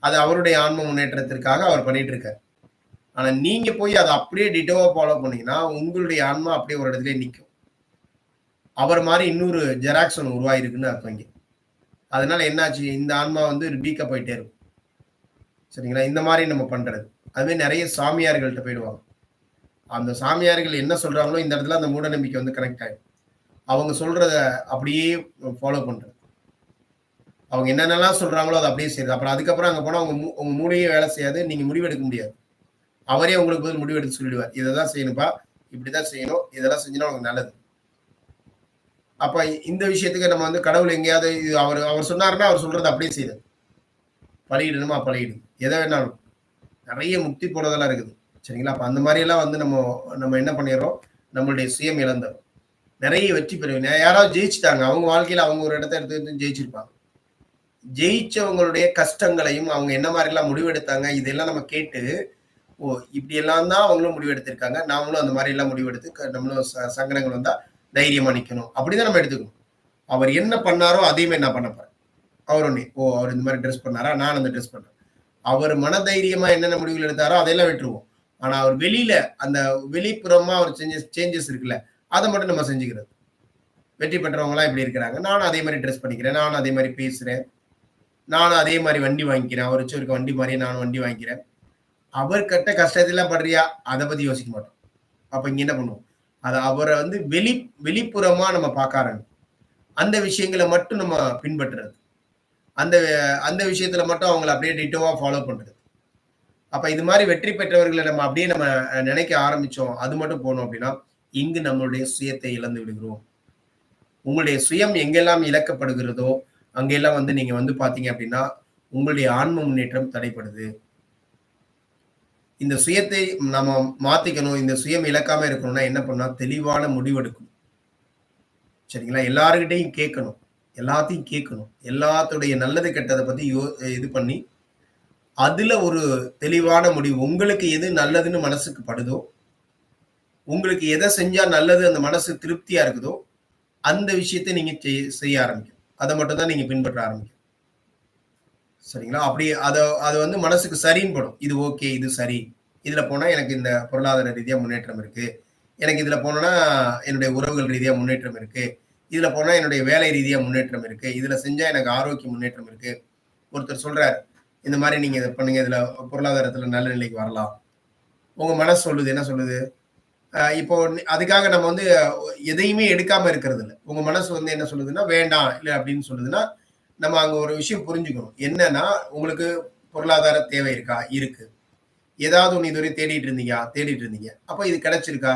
அது அவருடைய ஆன்ம முன்னேற்றத்திற்காக அவர் பண்ணிட்டு இருக்காரு. ஆனா நீங்க போய் அத அப்படியே டிட்டோவா ஃபாலோ பண்ணீங்கன்னா, உங்களுடைய ஆன்மா அப்படியே ஒரு இடத்திலேயே நிக்கும். அவர் மாரி இன்னொரு ஜெராக்ஸ் ஒண்ணு உருவாகிருக்குன்னு அர்த்தம் இங்க. அதனால என்னாச்சு, இந்த ஆன்மா வந்து வீக்கா போயிட்டே இருக்கும். சரிங்களா? இந்த மாரி நம்ம பண்றது. அதுவே நெறைய சாமியார்கள்ட்ட போயிடுவாங்க. அந்த சாமியார்கள் என்ன சொல்றாங்களோ, இந்த இடத்துல அந்த மூட நம்பிக்கை வந்து கனெக்ட் ஆயிடும். அவங்க சொல்றத அப்படியே ஃபாலோ பண்றது. அவங்க என்னென்னலாம் சொல்றாங்களோ, அத அப்படியே செய்றது. அப்புறம் அதுக்கப்புறம் அங்க போனா உங்க மூளையே வேலை செய்யாது. நீங்க முடிவு எடுக்க முடியாது. அவரே உங்களுக்கு பதில் முடிவு எடுத்து சொல்லிடுவார். இததான் செய்யணும்ப்பா. இப்படிதான் செய்யணும். இதெல்லாம் செஞ்சீன்னா உனக்கு நல்லது. அப்ப இந்த விஷயத்துக்கு நம்ம வந்து கடவுள் எங்கேயாவது அவர் சொன்னாருன்னா, அவர் சொல்றத அப்படியே செய்றது. பலியிடணுமா பலியிடு. எத வேணாலும். நெறைய முக்தி போனதெல்லாம் இருக்குது. சரிங்களா? அப்ப அந்த மாரியெல்லாம் வந்து நம்ம என்ன பண்ணிர்றோம், நம்மளுடைய சுயம் இழந்துர்றோம். நெறைய வெற்றி பெறுவீங்க. யாராவது ஜெயிச்சுட்டாங்க. அவங்க வாழ்க்கையில அவங்க ஒரு இடத்த எடுத்து ஜெயிச்சிருப்பாங்க. ஜெயிச்சவங்களுடைய கஷ்டங்களையும், அவங்க என்ன மாரிலாம் முடிவெடுத்தாங்க, இதெல்லாம் நம்ம கேட்டு, ஓ! இப்படியெல்லாம் தான் அவங்களும் முடிவெடுத்திருக்காங்க. நாமளும் அந்த மாரிலாம் முடிவெடுத்து நம்மளும் சங்கடங்கள் வந்தா தைரியமா நிக்கணும். அப்படிதான் நம்ம எடுத்துக்கணும். அவர் என்ன பண்ணாரோ, அதே மாரி நான் பண்ண போறேன். அவர் ஒண்ணே, ஓ! அவர் இந்த மாரி டிரெஸ் பண்ணாரா? நான் அந்த டிரெஸ் பண்றேன். அவர் மனதைரியமா என்னென்ன முடிவுகள் எடுத்தாரோ, அதையெல்லாம் விட்டுருவோம். ஆனா, அவர் வெளியில அந்த வெளிப்புறமா அவர் செஞ்ச சேஞ்சஸ் இருக்குல்ல, அத மட்டும் நம்ம செஞ்சுக்கிறது.
வெற்றி பெற்றவங்களாம் இப்படி இருக்கிறாங்க. நானும் அதே மாதிரி ட்ரெஸ் பண்ணிக்கிறேன். நானும் அதே மாதிரி பேசுறேன். நானும் அதே மாதிரி வண்டி வாங்கிக்கிறேன். அவர் வச்சிருக்க வண்டி மாதிரியே நானும் வண்டி வாங்கிக்கிறேன். அவர் கட்ட கஷ்டத்தெல்லாம் படுறியா? அதை பத்தி யோசிக்க மாட்டோம். அப்ப இங்க என்ன பண்ணுவோம்? அதை அவரை வந்து வெளிப்புறமா நம்ம பார்க்க ஆரம்பிக்கும். அந்த விஷயங்களை மட்டும் நம்ம பின்பற்றுறது. அந்த அந்த விஷயத்துல மட்டும் அவங்களை அப்படியே டிட்டோவா ஃபாலோ பண்றது. அப்ப இது மாதிரி வெற்றி பெற்றவர்களை நம்ம அப்படியே நம்ம நினைக்க ஆரம்பிச்சோம், அது மட்டும் போனோம் அப்படின்னா இங்கு நம்மளுடைய சுயத்தை இழந்து விடுகிறோம். உங்களுடைய சுயம் எங்கெல்லாம் இழக்கப்படுகிறதோ அங்கெல்லாம் வந்து நீங்க வந்து பாத்தீங்க அப்படின்னா உங்களுடைய ஆன்ம முன்னேற்றம் தடைப்படுது. இந்த சுயத்தை நம்ம மாத்திக்கணும், இந்த சுயம் இழக்காம இருக்கணும்னா என்ன பண்ணா தெளிவான முடிவெடுக்கணும். சரிங்களா? எல்லாருக்கிட்டையும் கேட்கணும், எல்லாத்தையும் கேட்கணும், எல்லாத்துடைய நல்லது கெட்டதை பத்தி இது பண்ணி அதுல ஒரு தெளிவான முடிவு. உங்களுக்கு எது நல்லதுன்னு மனசுக்கு படுதோ, உங்களுக்கு எதை செஞ்சா நல்லது அந்த மனசு திருப்தியா இருக்குதோ அந்த விஷயத்தை நீங்க செய்ய ஆரம்பிக்கும். அதை மட்டும் தான் நீங்க பின்பற்ற ஆரம்பிக்கும். சரிங்களா? அப்படி அது வந்து மனசுக்கு சரின்னு படும். இது ஓகே, இது சரி. இதுல போனா எனக்கு இந்த பொருளாதார ரீதியா முன்னேற்றம் இருக்கு. எனக்கு இதுல போனோம்னா என்னுடைய உறவுகள் ரீதியா முன்னேற்றம் இருக்கு. இதுல போனா என்னுடைய வேலை ரீதியா முன்னேற்றம் இருக்கு. இதுல செஞ்சா எனக்கு ஆரோக்கிய முன்னேற்றம் இருக்கு. ஒருத்தர் சொல்றாரு, இந்த மாதிரி நீங்க இதை பண்ணுங்க, இதுல பொருளாதாரத்துல நல்ல நிலைக்கு வரலாம். உங்க மனசு சொல்லுது, என்ன சொல்லுது? இப்போ அதுக்காக நம்ம வந்து எதையுமே எடுக்காம இருக்கிறது இல்லை. உங்க மனசு வந்து என்ன சொல்லுதுன்னா வேண்டாம் இல்லை அப்படின்னு சொல்லுதுன்னா நம்ம அங்க ஒரு விஷயம் புரிஞ்சுக்கணும். என்னன்னா உங்களுக்கு பொருளாதார தேவை இருக்கா? இருக்கு. ஏதாவது ஒன்று இதுவரை தேடிட்டு இருந்தீங்க. அப்ப இது கிடைச்சிருக்கா?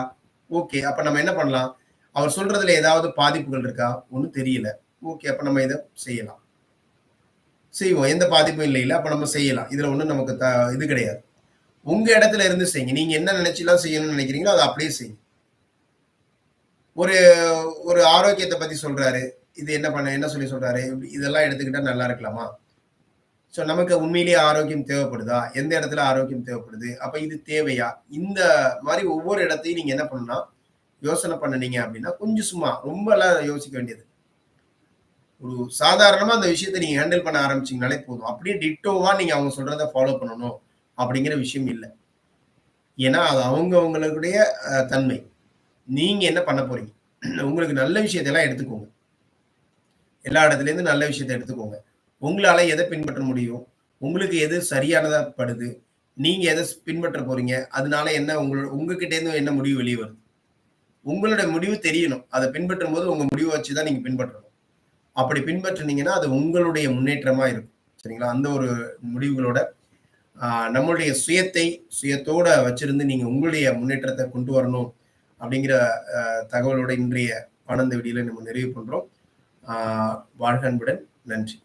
ஓகே. அப்ப நம்ம என்ன பண்ணலாம்? அவர் சொல்றதுல ஏதாவது பாதிப்புகள் இருக்கா? ஒன்றும் தெரியல. ஓகே. அப்ப நம்ம இதை செய்யலாம். செய்வோம். எந்த பாதிப்பும் இல்லை. அப்ப நம்ம செய்யலாம். இதுல ஒண்ணும் நமக்கு இது கிடையாது. உங்க இடத்துல இருந்து செய்யுங்க. நீங்க என்ன நினைச்சுலாம் செய்யணும்னு நினைக்கிறீங்களோ அதை அப்படியே செய்யுங்க. ஒரு ஒரு ஆரோக்கியத்தை பத்தி சொல்றாரு. இது என்ன சொல்லி சொல்றாரு? இதெல்லாம் எடுத்துக்கிட்டா நல்லா இருக்கலாமா? ஸோ நமக்கு உண்மையிலேயே ஆரோக்கியம் தேவைப்படுதா? எந்த இடத்துல ஆரோக்கியம் தேவைப்படுது? அப்ப இது தேவையா? இந்த மாதிரி ஒவ்வொரு இடத்தையும் நீங்க என்ன பண்ணணும்னா யோசனை பண்ணுனீங்க அப்படின்னா கொஞ்சம் சும்மா ரொம்பலாம் யோசிக்க வேண்டியது. ஒரு சாதாரணமா அந்த விஷயத்தை நீங்க ஹேண்டில் பண்ண ஆரம்பிச்சீங்கனாலே போதும். அப்படியே டிட்டோவா நீங்க அவங்க சொல்றதை ஃபாலோ பண்ணணும் அப்படிங்கிற விஷயம் இல்லை. ஏன்னா அது அவங்களுடைய தன்மை. நீங்க என்ன பண்ண போறீங்க? உங்களுக்கு நல்ல விஷயத்தெல்லாம் எடுத்துக்கோங்க. எல்லா இடத்துலேருந்து நல்ல விஷயத்தை எடுத்துக்கோங்க. உங்களால எதை பின்பற்ற முடியும்? உங்களுக்கு எது சரியானதா படுது? நீங்க எதை பின்பற்ற போறீங்க? அதனால என்ன உங்ககிட்ட இருந்து என்ன முடிவு வெளியே வருது? உங்களுடைய முடிவு தெரியணும். அதை பின்பற்றும் போது உங்க முடிவை வச்சு தான் நீங்க பின்பற்றணும். அப்படி பின்பற்றினீங்கன்னா அது உங்களுடைய முன்னேற்றமா இருக்கும். சரிங்களா? அந்த ஒரு முடிவுகளோட நம்மளுடைய சுயத்தோட வச்சிருந்து நீங்க உங்களுடைய முன்னேற்றத்தை கொண்டு வரணும் அப்படிங்கிற தகவலோட இன்றைய ஆனந்த வீடியோல நம்ம நிறைவு பண்றோம். வாழ்க அன்புடன். நன்றி.